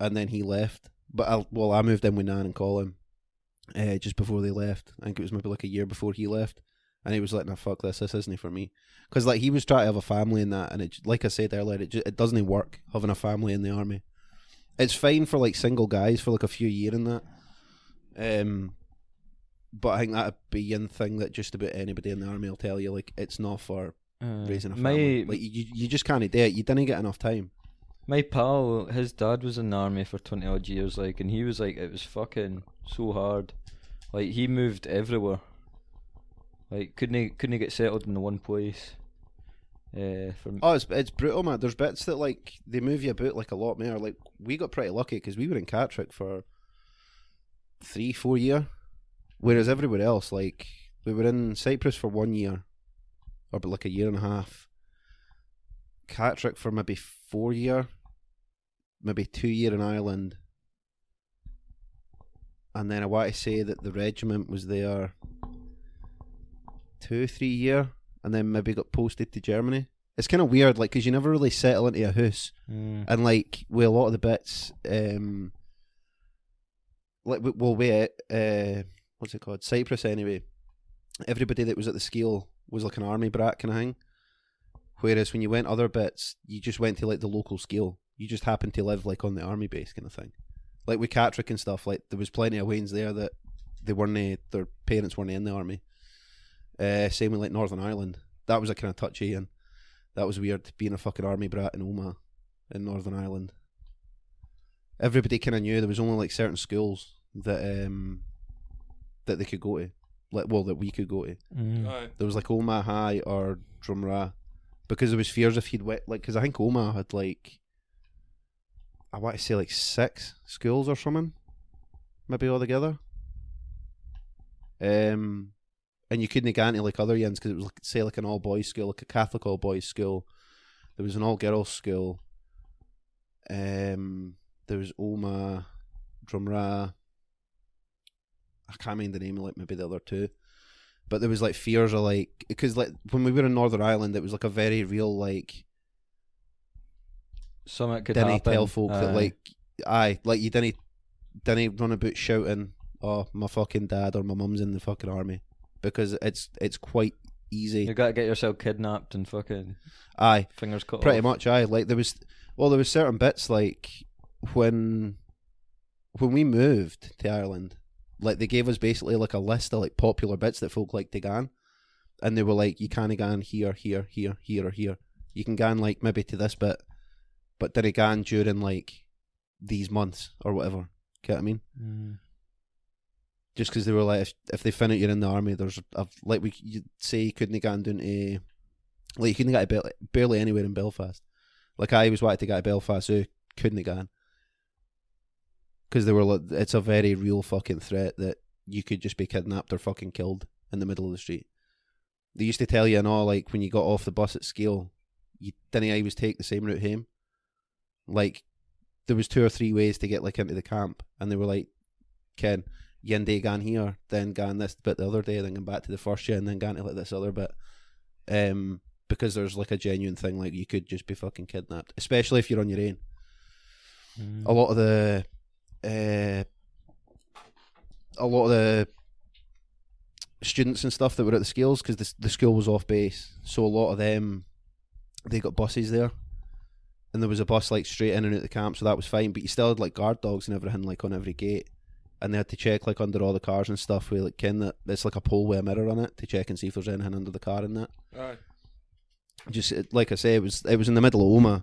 and then he left. But I moved in with Nan and Colin just before they left. I think it was maybe like a year before he left, and he was like, "Nah, fuck this isn't for me," because like he was trying to have a family in that, and it, like I said earlier, it doesn't work having a family in the army. It's fine for like single guys for like a few years in that, but I think that'd be one thing that just about anybody in the army will tell you, like it's not for raising a family. Like you just can't do it. You didn't get enough time. My pal, his dad was in the army for 20 odd years, like, and he was like, it was fucking so hard. Like he moved everywhere. Like couldn't get settled in the one place. It's brutal, man. There's bits that like they move you about like a lot more. Like we got pretty lucky because we were in Catterick for 3-4 years, whereas everywhere else, like we were in Cyprus for 1 year, or about like a year and a half. Catterick for maybe 4 years, maybe 2 years in Ireland, and then I want to say that the regiment was there 2-3 years, and then maybe got posted to Germany. It's kind of weird, like, because you never really settle into a house, and like with a lot of the bits, like what's it called, Cyprus anyway. Everybody that was at the scale was like an army brat kind of thing. Whereas when you went other bits, you just went to like the local scale. You just happened to live like on the army base kind of thing. Like with Catterick and stuff, like there was plenty of Waynes there that their parents weren't in the army. Same with like Northern Ireland. That was a kind of touchy, and that was weird being a fucking army brat in Omagh in Northern Ireland. Everybody kind of knew there was only like certain schools that that they could go to, that we could go to. There was like Omagh High or Drumragh, because there was fears if you'd went, like, because I think Omagh had like, I want to say like 6 schools or something, maybe altogether. And you couldn't go into like other ones because it was like, say like an all boys school, like a Catholic all boys school. There was an all girls school. There was Omagh, Drumragh. I can't remember the name of like maybe the other 2. But there was like fears of like, because like when we were in Northern Ireland, it was like a very real like, something could didn't happen. tell folk that like you didn't run about shouting, "Oh, my fucking dad or my mum's in the fucking army," because it's quite easy. You got to get yourself kidnapped and fucking fingers cut pretty off. much. Like there was certain bits like when we moved to Ireland. Like they gave us basically like a list of like popular bits that folk like to gan, and they were like, you can't gan here, here, here, here, or here. You can gan like maybe to this bit, but did it gan during like these months or whatever. Get what I mean? Just because they were like, if they find out you're in the army, there's like you say you couldn't gan down to, like you couldn't get to barely anywhere in Belfast. Like I was wanted to get to Belfast, so couldn't gan. Because they were like, it's a very real fucking threat that you could just be kidnapped or fucking killed in the middle of the street. They used to tell you and all, like when you got off the bus at Scale, you didn't always take the same route home. Like there was 2 or 3 ways to get like into the camp, and they were like, Ken, yin day gan here, then gan this bit the other day, then going back to the first year, and then gan to like this other bit. Because there's like a genuine thing, like you could just be fucking kidnapped, especially if you're on your own. A lot of the students and stuff that were at the Scales, because the school was off base, so a lot of them they got buses there, and there was a bus like straight in and out the camp, so that was fine. But you still had like guard dogs and everything like on every gate, and they had to check like under all the cars and stuff with like that it's like a pole with a mirror on it to check and see if there's anything under the car and that. Aye. Just like I say, it was in the middle of Oma.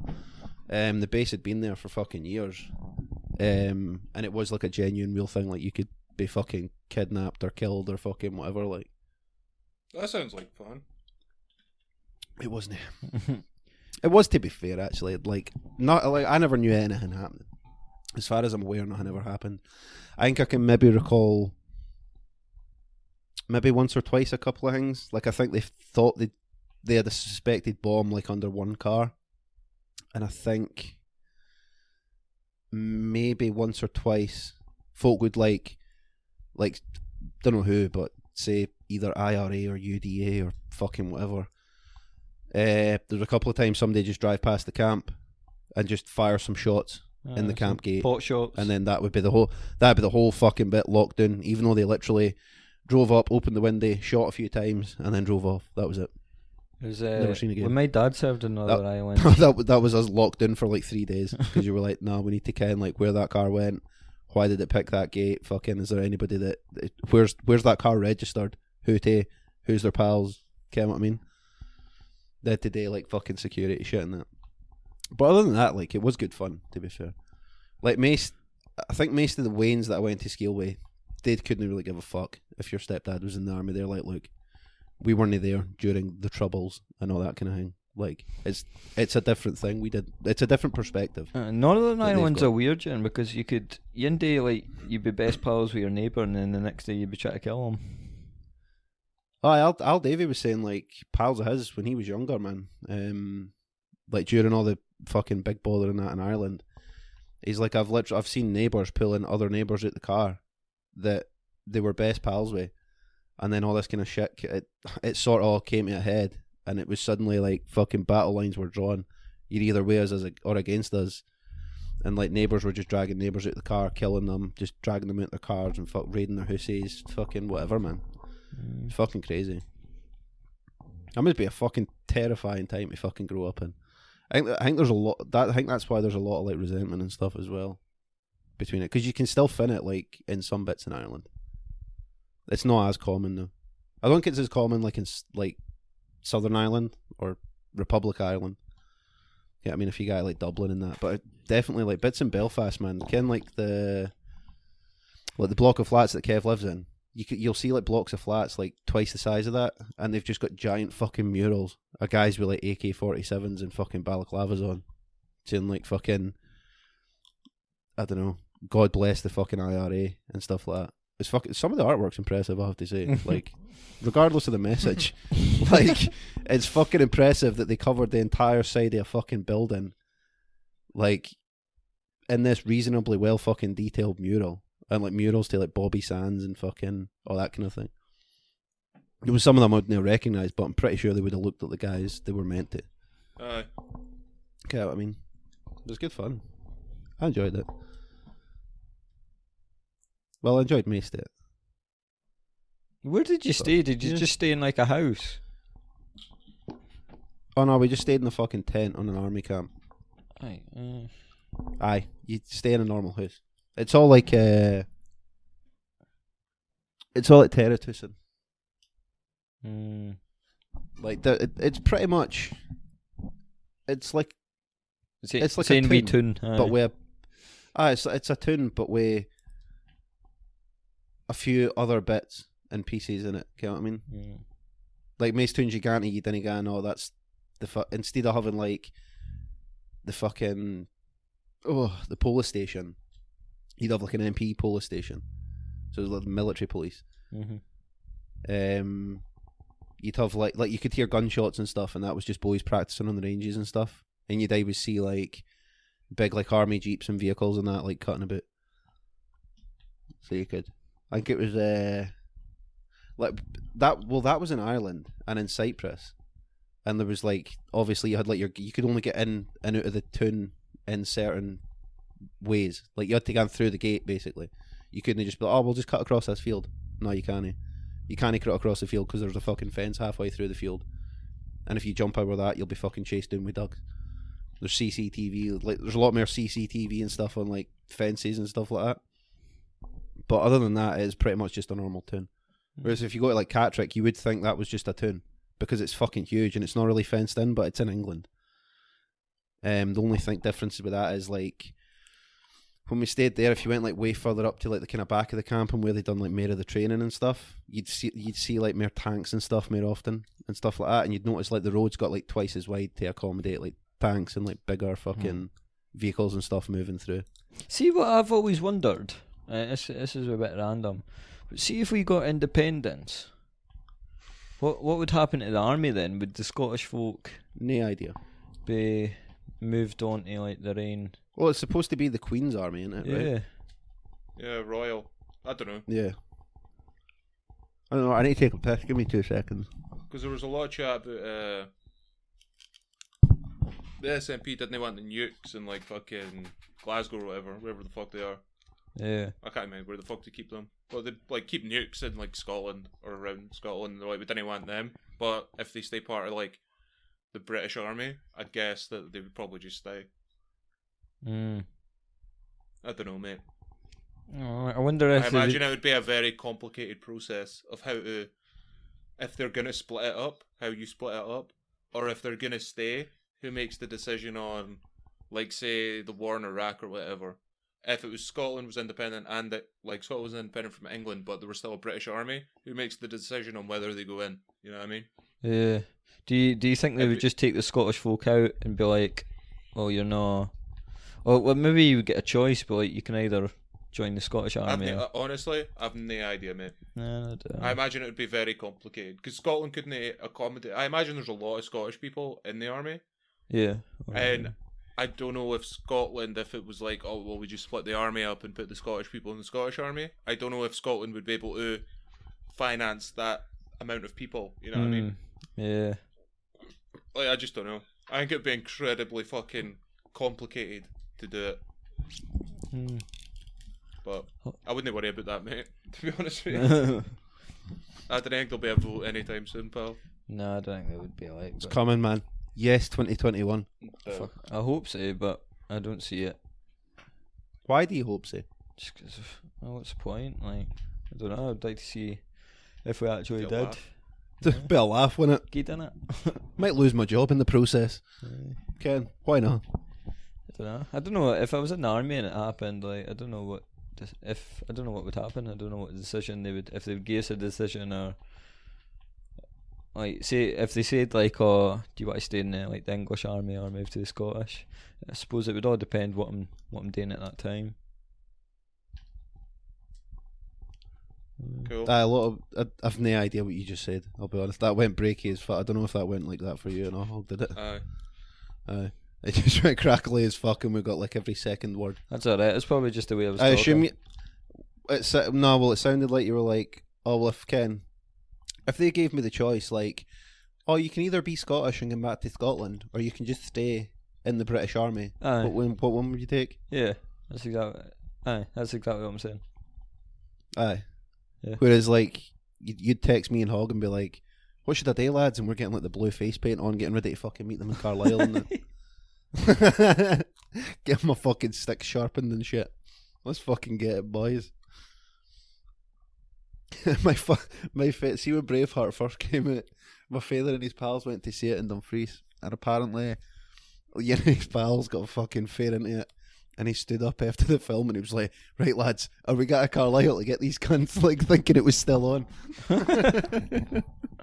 The base had been there for fucking years, and it was like a genuine real thing. Like you could be fucking kidnapped or killed or fucking whatever. Like that sounds like fun. It wasn't. It was, to be fair, actually. Like not like I never knew anything happened. As far as I'm aware, nothing ever happened. I think I can maybe recall maybe once or twice a couple of things. Like I think they thought they had a suspected bomb like under one car. And I think maybe once or twice folk would like don't know who, but say either IRA or UDA or fucking whatever. There's a couple of times somebody just drive past the camp and just fire some shots in the camp gate. Pot shots. And then that'd be the whole fucking bit locked down, even though they literally drove up, opened the window, shot a few times, and then drove off. That was it. Never seen again. When my dad served in Northern Ireland, that was us locked in for like 3 days because you were like, no, we need to ken like where that car went, why did it pick that gate, fucking is there anybody that where's that car registered, who's their pals, ken what I mean? They had to do like fucking security shit and that. But other than that, like it was good fun, to be fair. Like I think most of the Waynes that I went to scale with, they couldn't really give a fuck if your stepdad was in the army. They're like, look, we weren't there during the Troubles and all that kind of thing. Like it's a different thing. It's a different perspective. Northern Ireland's a weird gen because you'd be best pals with your neighbour and then the next day you'd be trying to kill him. Oh, Al Davey was saying like pals of his when he was younger, man. Like during all the fucking big bother and that in Ireland, he's like I've seen neighbours pulling other neighbours out the car that they were best pals with. And then all this kind of shit, it sort of all came to a head, and it was suddenly like fucking battle lines were drawn. You're either with us or against us, and like neighbours were just dragging neighbours out of the car, killing them, just dragging them out their cars and raiding their houses, fucking whatever, man. It's fucking crazy. That must be a fucking terrifying time to fucking grow up in. I think there's a lot. I think that's why there's a lot of like resentment and stuff as well between it, because you can still fin it like in some bits in Ireland. It's not as common though. I don't think it's as common like in like Southern Ireland or Republic Ireland. Yeah, I mean if you got like Dublin and that, but definitely like bits in Belfast, man. Ken like the block of flats that Kev lives in. You'll see like blocks of flats like twice the size of that, and they've just got giant fucking murals of guys with like AK-47s and fucking balaclavas on, saying like fucking, I don't know, God bless the fucking IRA and stuff like that. It's fucking, some of the artwork's impressive, I have to say. Like, regardless of the message, like it's fucking impressive that they covered the entire side of a fucking building, like in this reasonably well fucking detailed mural. And like murals to like Bobby Sands and fucking all that kind of thing. There was some of them I wouldn't recognise, but I'm pretty sure they would have looked at the guys they were meant to. Aye. Okay, I mean, it was good fun. I enjoyed it. Well, I enjoyed most of it. Where did you stay? Did you just stay in like a house? Oh no, we just stayed in a fucking tent on an army camp. Aye. Aye, you stay in a normal house. It's all like Terratusin. Like it's pretty much. It's like it's like a tune, but with it's a tune, but with a few other bits and pieces in it. You know what I mean? Mm. Like most tunes you didn't go, no, that's instead of having like the fucking the police station. You'd have like an MP police station, so it was like the military police. Mm-hmm. You'd have like you could hear gunshots and stuff, and that was just boys practicing on the ranges and stuff. And you'd always see like big like army jeeps and vehicles and that like cutting about. So you could, I think it was like that. Well, that was in Ireland and in Cyprus, and there was like obviously you had like you could only get in and out of the town in certain ways. Like you had to go through the gate basically. You couldn't just be like, oh, we'll just cut across this field. No, you can't. You can't cut across the field because there's a fucking fence halfway through the field. and if you jump over that, you'll be fucking chased down with dogs. There's CCTV, like there's a lot more CCTV and stuff on like fences and stuff like that. But other than that, it's pretty much just a normal town. Whereas if you go to like Catterick, you would think that was just a town because it's fucking huge and it's not really fenced in, but it's in England. The only difference with that is like when we stayed there, if you went like way further up to like the kind of back of the camp and where they done like more of the training and stuff, you'd see like more tanks and stuff more often and stuff like that, and you'd notice like the roads got like twice as wide to accommodate like tanks and like bigger fucking vehicles and stuff moving through. See what I've always wondered. This is a bit random, but see if we got independence, what would happen to the army then? Would the Scottish folk No idea. be moved on to like their own? Well, it's supposed to be the Queen's army, isn't it? Yeah. Right? Yeah, royal. I don't know. Yeah. I don't know. I need to take a piss. Give me 2 seconds. Because there was a lot of chat about the SNP didn't want the nukes in like fucking Glasgow or wherever the fuck they are. Yeah. I can't remember where the fuck to keep them. But they like keep nukes in like Scotland or around Scotland. They're like, we didn't want them. But if they stay part of like the British Army, I'd guess that they would probably just stay. I don't know, mate. I wonder if I imagine it would be a very complicated process of how to, if they're gonna split it up, how you split it up, or if they're gonna stay, who makes the decision on, like, say, the war in Iraq or whatever. If it was Scotland was independent and that, like, Scotland was independent from England, but there was still a British army, who makes the decision on whether they go in? You know what I mean? Yeah. Do you think they would just take the Scottish folk out and be like, "Oh, you're not"? Or well, maybe you would get a choice, but like you can either join the Scottish army. Honestly, I've no idea, mate. No, I don't. I imagine it would be very complicated because Scotland couldn't accommodate. I imagine there's a lot of Scottish people in the army. Yeah. And I don't know if Scotland, if it was like, oh well, we just split the army up and put the Scottish people in the Scottish army. I don't know if Scotland would be able to finance that amount of people. You know what I mean? Yeah. Like, I just don't know. I think it'd be incredibly fucking complicated to do it. But I wouldn't worry about that, mate. To be honest with you, I don't think there'll be a vote anytime soon, pal. No, I don't think there would be like. It's coming, man. Yes, 2021. I hope so, but I don't see it. Why do you hope so? Just because, well, what's the point? Like, I don't know. I'd like to see if we actually did. Be a laugh, wouldn't it? Good, innit? Might lose my job in the process. Ken, why not? I don't know if I was in the army and it happened. Like, I don't know what would happen. I don't know what decision they would, if they would give us a decision, or like, say if they said like, "Oh, do you want to stay in the English army or move to the Scottish?" I suppose it would all depend what I'm doing at that time. Cool. I've no idea what you just said. I'll be honest. That went breaky as fuck. I don't know if that went like that for you and all. Did it? Aye. It just went crackly as fuck, and we got like every second word. That's alright. It's probably just the way I was. I talking. assume it sounded like you were like, oh well, if they gave me the choice, like, oh, you can either be Scottish and come back to Scotland, or you can just stay in the British Army. Aye. What one would you take? Yeah, that's exactly what I'm saying. Aye. Yeah. Whereas like you'd text me and Hog and be like, what should I do, lads? And we're getting like the blue face paint on, getting ready to fucking meet them in Carlisle and get my fucking stick sharpened and shit. Let's fucking get it, boys. See when Braveheart first came out, my father and his pals went to see it in Dumfries, and apparently his pals got fucking fair into it, and he stood up after the film and he was like, right lads, are we got a Carlisle to get these cunts, like thinking it was still on.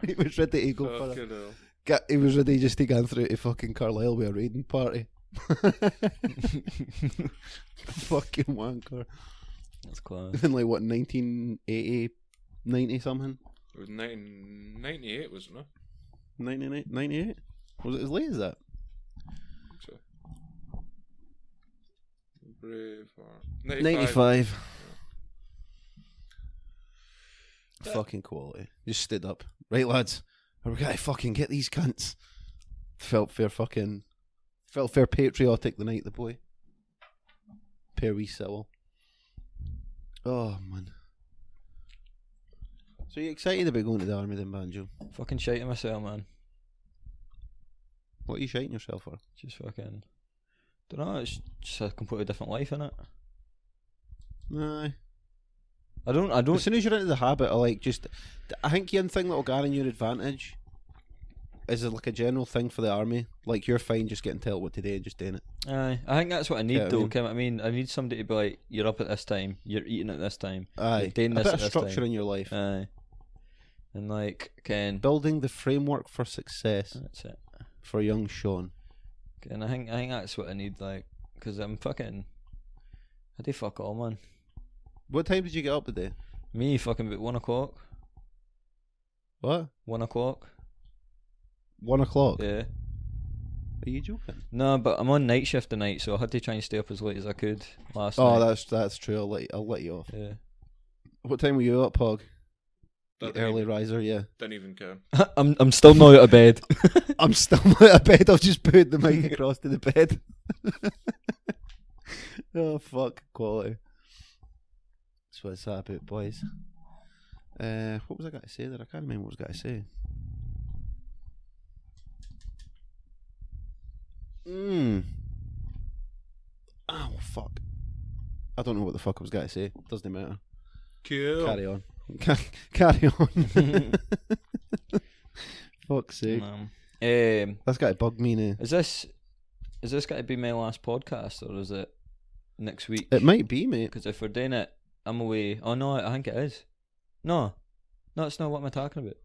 He was ready to go for it. He was ready just to go through to fucking Carlisle with a raiding party. Fucking wanker. That's class. In like what, 1980, 90 something? It was 1998, wasn't it? 98? Was it as late as that? So. Braveheart. 95. Yeah. Fucking quality. Just stood up. Right lads, we gotta fucking get these cunts. Felt fair patriotic the night, the boy. Pair wee Sewell. Oh man. So you excited about going to the army then, Banjo? Fucking shite myself, man. What are you shiting yourself for? Just fucking... Don't know, it's just a completely different life, innit? Nah. I don't... As soon as you're into the habit of like just... I think the thing that'll guarantee your advantage is like a general thing for the army. Like, you're fine just getting told what to do and just doing it. Aye, I think that's what I need, Yeah, though. I mean, I need somebody to be like, you're up at this time, you're eating at this time, you're doing this a bit at of this structure time. in your life. Aye. And like, building the framework for success. That's it. For young Sean. And I think that's what I need, like, because I'm fucking... I do fuck all, man. What time did you get up today? Me, fucking about 1 o'clock. What? 1 o'clock. 1 o'clock? Yeah. Are you joking? No, but I'm on night shift tonight, so I had to try and stay up as late as I could last night. Oh, that's true. I'll let you off. Yeah. What time were you up, Hog? Early Even, riser, yeah. Didn't even care. I'm still not out of bed. I'm still not out of bed. I've just put the mic across to the bed. Oh, fuck. Quality. That's what it's that about, boys. What was I going to say there? I can't remember what I was going to say. Oh, fuck. I don't know what the fuck I was going to say. Doesn't matter. Cool. Carry on. Carry on. Fuck's sake. That's got to bug me now. Is this got to be my last podcast, or is it next week? It might be, mate. Because if we're doing it, I'm away. Oh no, I think it is. No, it's not. What am I talking about?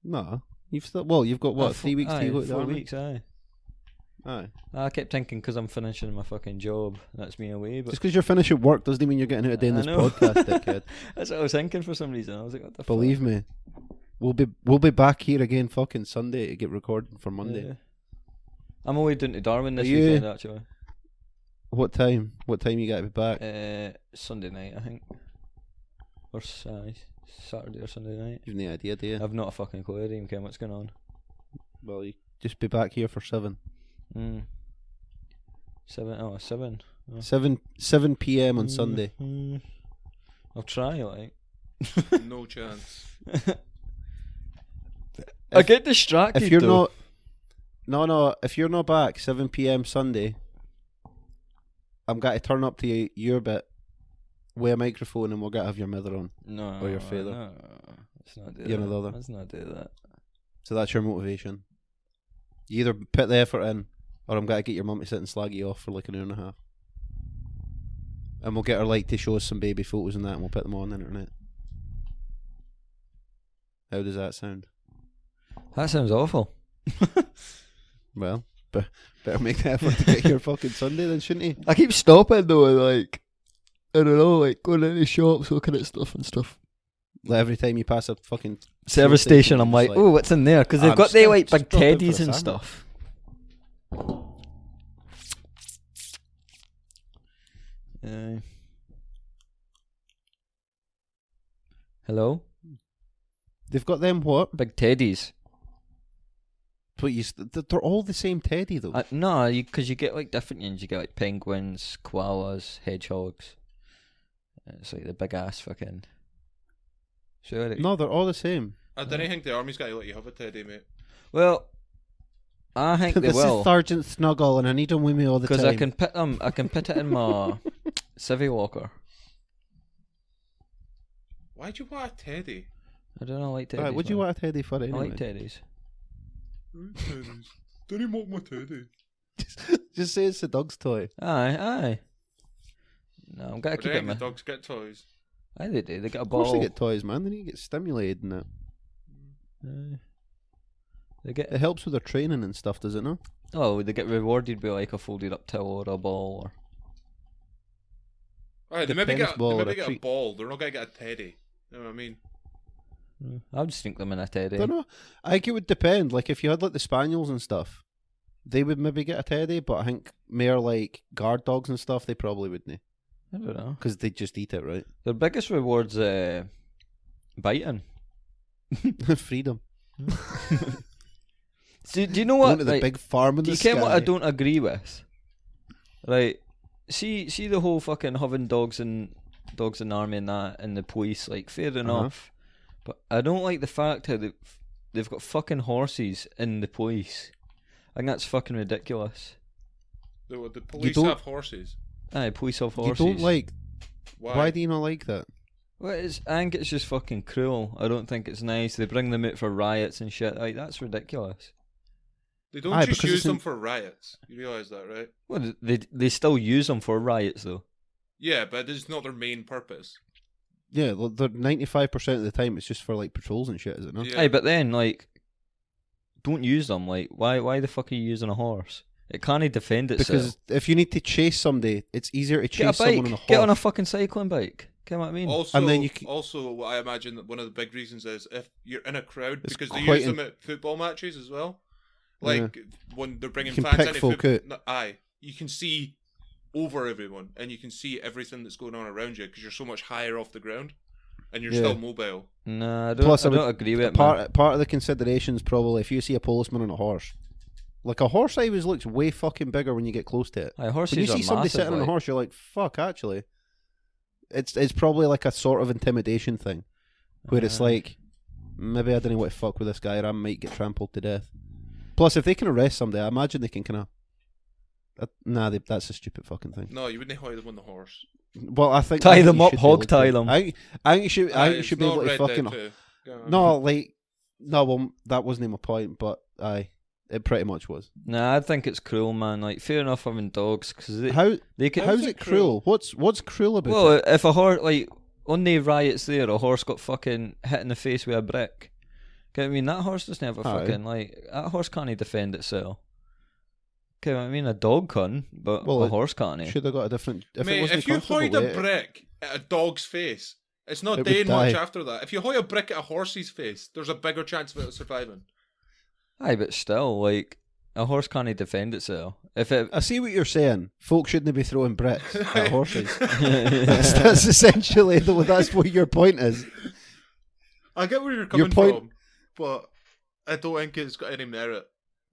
No, you've got what, 3 weeks to go to the 4 army? weeks, aye. Aye. I kept thinking because I'm finishing my fucking job, that's me away. But just because you're finishing work doesn't mean you're getting out of doing this podcast, dickhead. That's what I was thinking for some reason. I was like, what the Believe me, we'll be back here again fucking Sunday to get recording for Monday. Yeah. I'm away down to Darwin this weekend, actually. What time? What time you got to be back? Sunday night, I think. Or Saturday or Sunday night. You've no idea, do you? I've not a fucking clue. I don't even care what's going on. Well, you just be back here for 7. 7. Oh. 7 p.m. on Sunday. I'll try, like. No chance. I get distracted. If you're not, no. If you're not back 7 p.m. Sunday, I'm going to turn up to your bit with a microphone, and we're going to have your mother on. No, or your father. No, let's not do You're that. another. Let's not do that. So that's your motivation. You either put the effort in, or I'm going to get your mum to sit and slag you off for like an hour and a half. And we'll get her like to show us some baby photos and that, and we'll put them on the internet. How does that sound? That sounds awful. Well, better make the effort to get here fucking Sunday then, shouldn't he? I keep stopping though, like, I don't know, like going into shops, looking at stuff and stuff. Like every time you pass a fucking service station, I'm like, oh, what's in there? Because they've got the like big teddies and stuff. Hello? They've got them what? Big teddies. But they're all the same teddy though. No, because you get like different ones. You get like penguins, koalas, hedgehogs. It's like the big ass fucking. Sure. No, they're all the same. I don't think the army's got to let you have a teddy, mate. Well, I think they this will. Is Sergeant Snuggle, and I need him with me all the time. Because I can put them. I can put it in my civvy walker. Why'd you want a teddy? I don't know. I like teddies. Right, what'd you want a teddy for anyway? I like teddies. Teddies. Don't even want my teddy. Just say it's a dog's toy. Aye. No, I'm gonna keep it. The dogs get toys. Aye, they do. They get a ball. Of course they get toys, man. They need to get stimulated and that. They get. It helps with their training and stuff, does it not? Oh, they get rewarded by like a folded up towel or a ball or. Alright, they maybe get a ball. They're not gonna get a teddy. You know what I mean? I'll just think them in a teddy. I don't know. I think it would depend. Like if you had like the spaniels and stuff, they would maybe get a teddy. But I think more like guard dogs and stuff, they probably wouldn't. I don't know. Because they just eat it, right? Their biggest reward's biting. Freedom. Do you know what? Going to the big farm in the sky. Do you care what I don't agree with? Right. See the whole fucking having dogs in the army and that and the police. Like fair enough, but I don't like the fact how they've got fucking horses in the police, think that's fucking ridiculous. The police have horses. Aye, police have horses. You don't like... Why? Why do you not like that? Well, I think it's just fucking cruel. I don't think it's nice. They bring them out for riots and shit. Like, that's ridiculous. They don't just use them for riots. You realise that, right? Well, they still use them for riots, though. Yeah, but it's not their main purpose. Yeah, they're 95% of the time it's just for like patrols and shit, is it not? Yeah. Aye, but then, like, don't use them. Like, why the fuck are you using a horse? It can't defend itself. Because if you need to chase somebody, it's easier to chase someone on a horse. Get on a fucking cycling bike. Get what I mean? Also, and then also, I imagine that one of the big reasons is if you're in a crowd, because they quite use them at football matches as well. Like when they're bringing fans pick folk out. Aye, you can see over everyone, and you can see everything that's going on around you because you're so much higher off the ground, and you're still mobile. Nah, I don't agree with it. Part of the consideration is probably if you see a policeman on a horse. Like a horse always looks way fucking bigger when you get close to it. Aye, horses when you see are somebody massive, sitting on a horse, you're like, fuck, actually. It's probably like a sort of intimidation thing. Where it's like, maybe I don't want to fuck with this guy or I might get trampled to death. Plus, if they can arrest somebody, I imagine they can kind of... that's a stupid fucking thing. No, you wouldn't hire them on the horse. Well, I think... Tie them up, hog tie them. I think you should be able to fucking... No, like... No, well, that wasn't my point, but aye. It pretty much was. Nah, I think it's cruel, man. Like, fair enough having dogs, because how's it cruel? What's cruel about it? Well, if a horse, like, on the riots there, a horse got fucking hit in the face with a brick. Okay, I mean, that horse doesn't have a fucking, like, that horse can't defend itself. Okay, I mean, a dog can, but a horse can't. Should have got a different... If you hoid a brick at a dog's face, it's not doing much after that. If you hoy a brick at a horse's face, there's a bigger chance of it surviving. Aye, but still, like, a horse can't defend itself. I see what you're saying. Folks shouldn't be throwing bricks at horses. that's essentially that's what your point is. I get where you're coming from, but I don't think it's got any merit.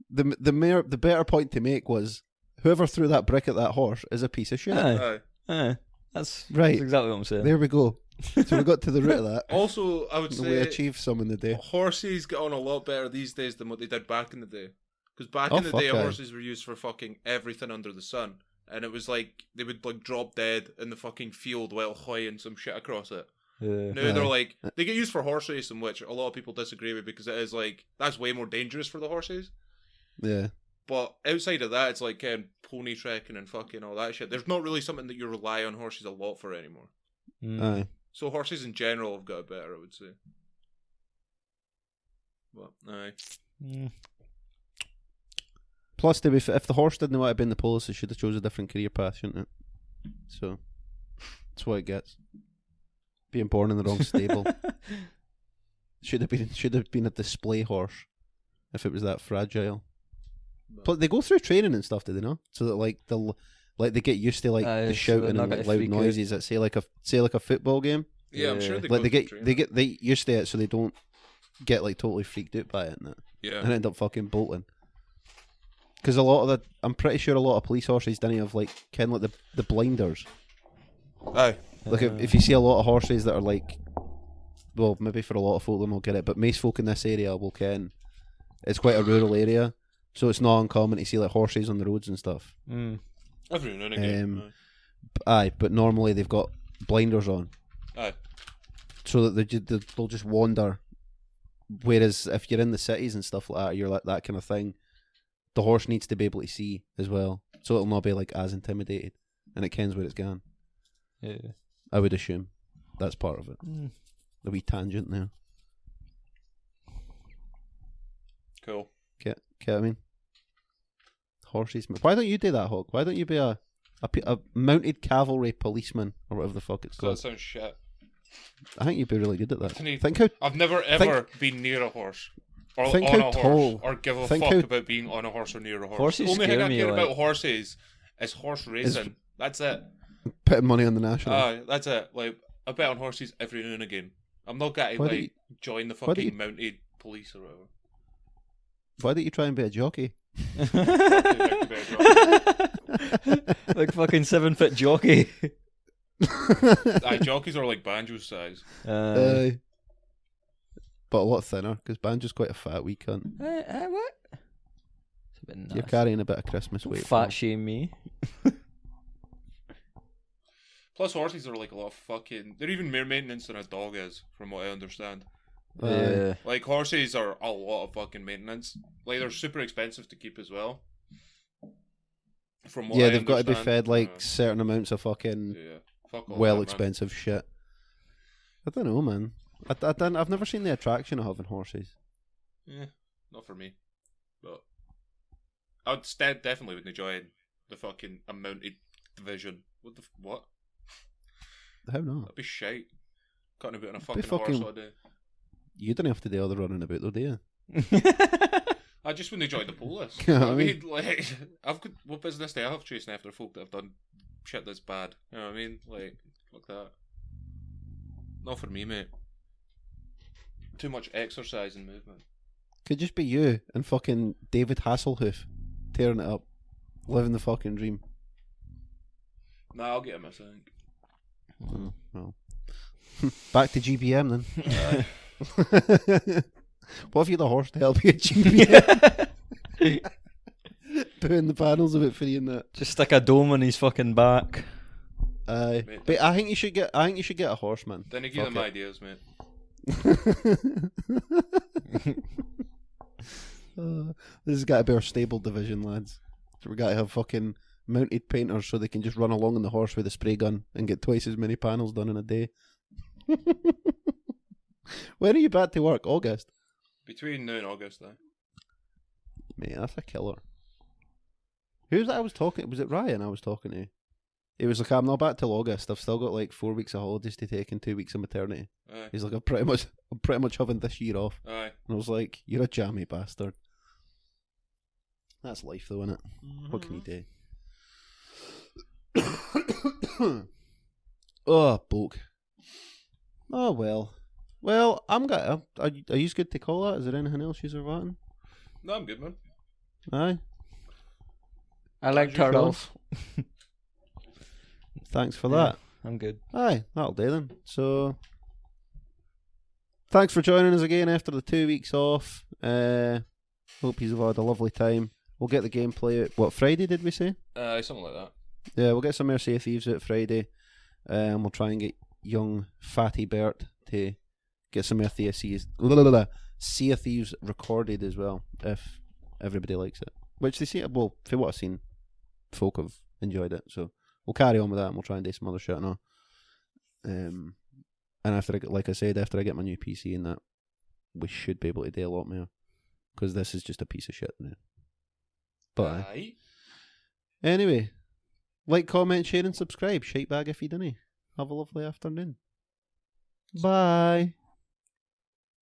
The better point to make was whoever threw that brick at that horse is a piece of shit. That's right. That's exactly what I'm saying. There we go. So we got to the root of that. Also, I would say we achieved some in the day. Horses get on a lot better these days than what they did back in the day. Because back in the day, horses were used for fucking everything under the sun, and it was like they would like drop dead in the fucking field while hoying some shit across it. Now they're like they get used for horse racing, which a lot of people disagree with because it is like that's way more dangerous for the horses. Yeah. But outside of that, it's like pony trekking and fucking all that shit. There's not really something that you rely on horses a lot for anymore. Aye. So horses in general have got better, I would say. But aye. Plus, to be if the horse didn't want to be in the police, it should have chose a different career path, shouldn't it? So that's what it gets. Being born in the wrong stable. should have been a display horse if it was that fragile. But they go through training and stuff, do they not? So that like they get used to the shouting and loud noises at say like a football game. Yeah, I'm sure they get used to it, so they don't get like totally freaked out by it and end up fucking bolting. Because I'm pretty sure a lot of police horses didn't have like the blinders. Aye. Like if you see a lot of horses that are like, well, maybe for a lot of folk they'll not get it, but most folk in this area will ken. It's quite a rural area. So it's not uncommon to see like horses on the roads and stuff. Every now and again. Aye, but normally they've got blinders on. Aye. So that they'll just wander. Whereas if you're in the cities and stuff like that, you're like that kind of thing. The horse needs to be able to see as well, so it'll not be like as intimidated, and it kens where it's going. Yeah, I would assume that's part of it. A wee tangent there. Cool. Get what I mean? Horses. Why don't you do that, Hawk? Why don't you be a mounted cavalry policeman or whatever the fuck it's called? That sounds shit. I think you'd be really good at that. Think how I've never ever been near a horse. Or on a horse, or give a fuck about being on a horse or near a horse. Horses the only thing I care like... about horses is horse racing. That's it. Putting money on the national. That's it. Like I bet on horses every now and again. I'm not going to join the fucking mounted police or whatever. Why don't you try and be a jockey? Like fucking 7-foot jockey. Jockeys are like Banjo size. But a lot thinner, because Banjo's quite a fat wee cunt. What? You're carrying a bit of Christmas weight. Fat shame me. Plus, horses are like a lot of fucking. They're even more maintenance than a dog is, from what I understand. Yeah. Like, horses are a lot of fucking maintenance. Like, they're super expensive to keep as well. From what I they've got to be understand. fed like certain amounts of fucking Fuck all well that, expensive shit. I don't know, man. I've never seen the attraction of having horses. Yeah, not for me. But I'd definitely would enjoy the fucking a mounted division. What? How not? That'd be shite. Cutting about on a fucking horse all day. You don't have to do all the running about though, do you? I just wouldn't enjoy the police. Yeah, You know what I mean? Like, what business do I have chasing after folk that have done shit that's bad? You know what I mean? Like, fuck that. Not for me, mate. Too much exercise and movement. Could just be you and fucking David Hasselhoff tearing it up, living the fucking dream. Nah, I'll get him, I think. Well, back to GBM then. What if you're the horse to help you at GBM? Putting the panels of it for you and that. Just stick a dome on his fucking back. Mate, but I think you should get a horse, man. Then you give them ideas, mate. This has got to be our stable division, lads. So we got to have fucking mounted painters so they can just run along on the horse with a spray gun and get twice as many panels done in a day. When are you back to work? August? Between now and August, though. Mate, that's a killer. Who was that I was talking? Was it Ryan I was talking to? He was like, I'm not back till August. I've still got like 4 weeks of holidays to take and 2 weeks of maternity. Aye. He's like, I'm pretty much having this year off. Aye. And I was like, you're a jammy bastard. That's life though, innit? What can you do? Oh, book. Oh, well. Well, I'm got. Are you good to call that? Is there anything else you're wanting? No, I'm good, man. Aye. I like turtles. Thanks for that. I'm good. Aye, that'll do then. So, thanks for joining us again after the 2 weeks off. Hope you've had a lovely time. We'll get the gameplay out. What, Friday did we say? Something like that. Yeah, we'll get some more Sea of Thieves out Friday. We'll try and get young Fatty Bert to get some more Sea of Thieves recorded as well, if everybody likes it. Which they see, well, for what I've seen, folk have enjoyed it. So we'll carry on with that and we'll try and do some other shit now. And after, like I said, after I get my new PC and that, we should be able to do a lot more. Because this is just a piece of shit now. But anyway, like, comment, share and subscribe. Shite bag if you didn't. Have a lovely afternoon. Bye.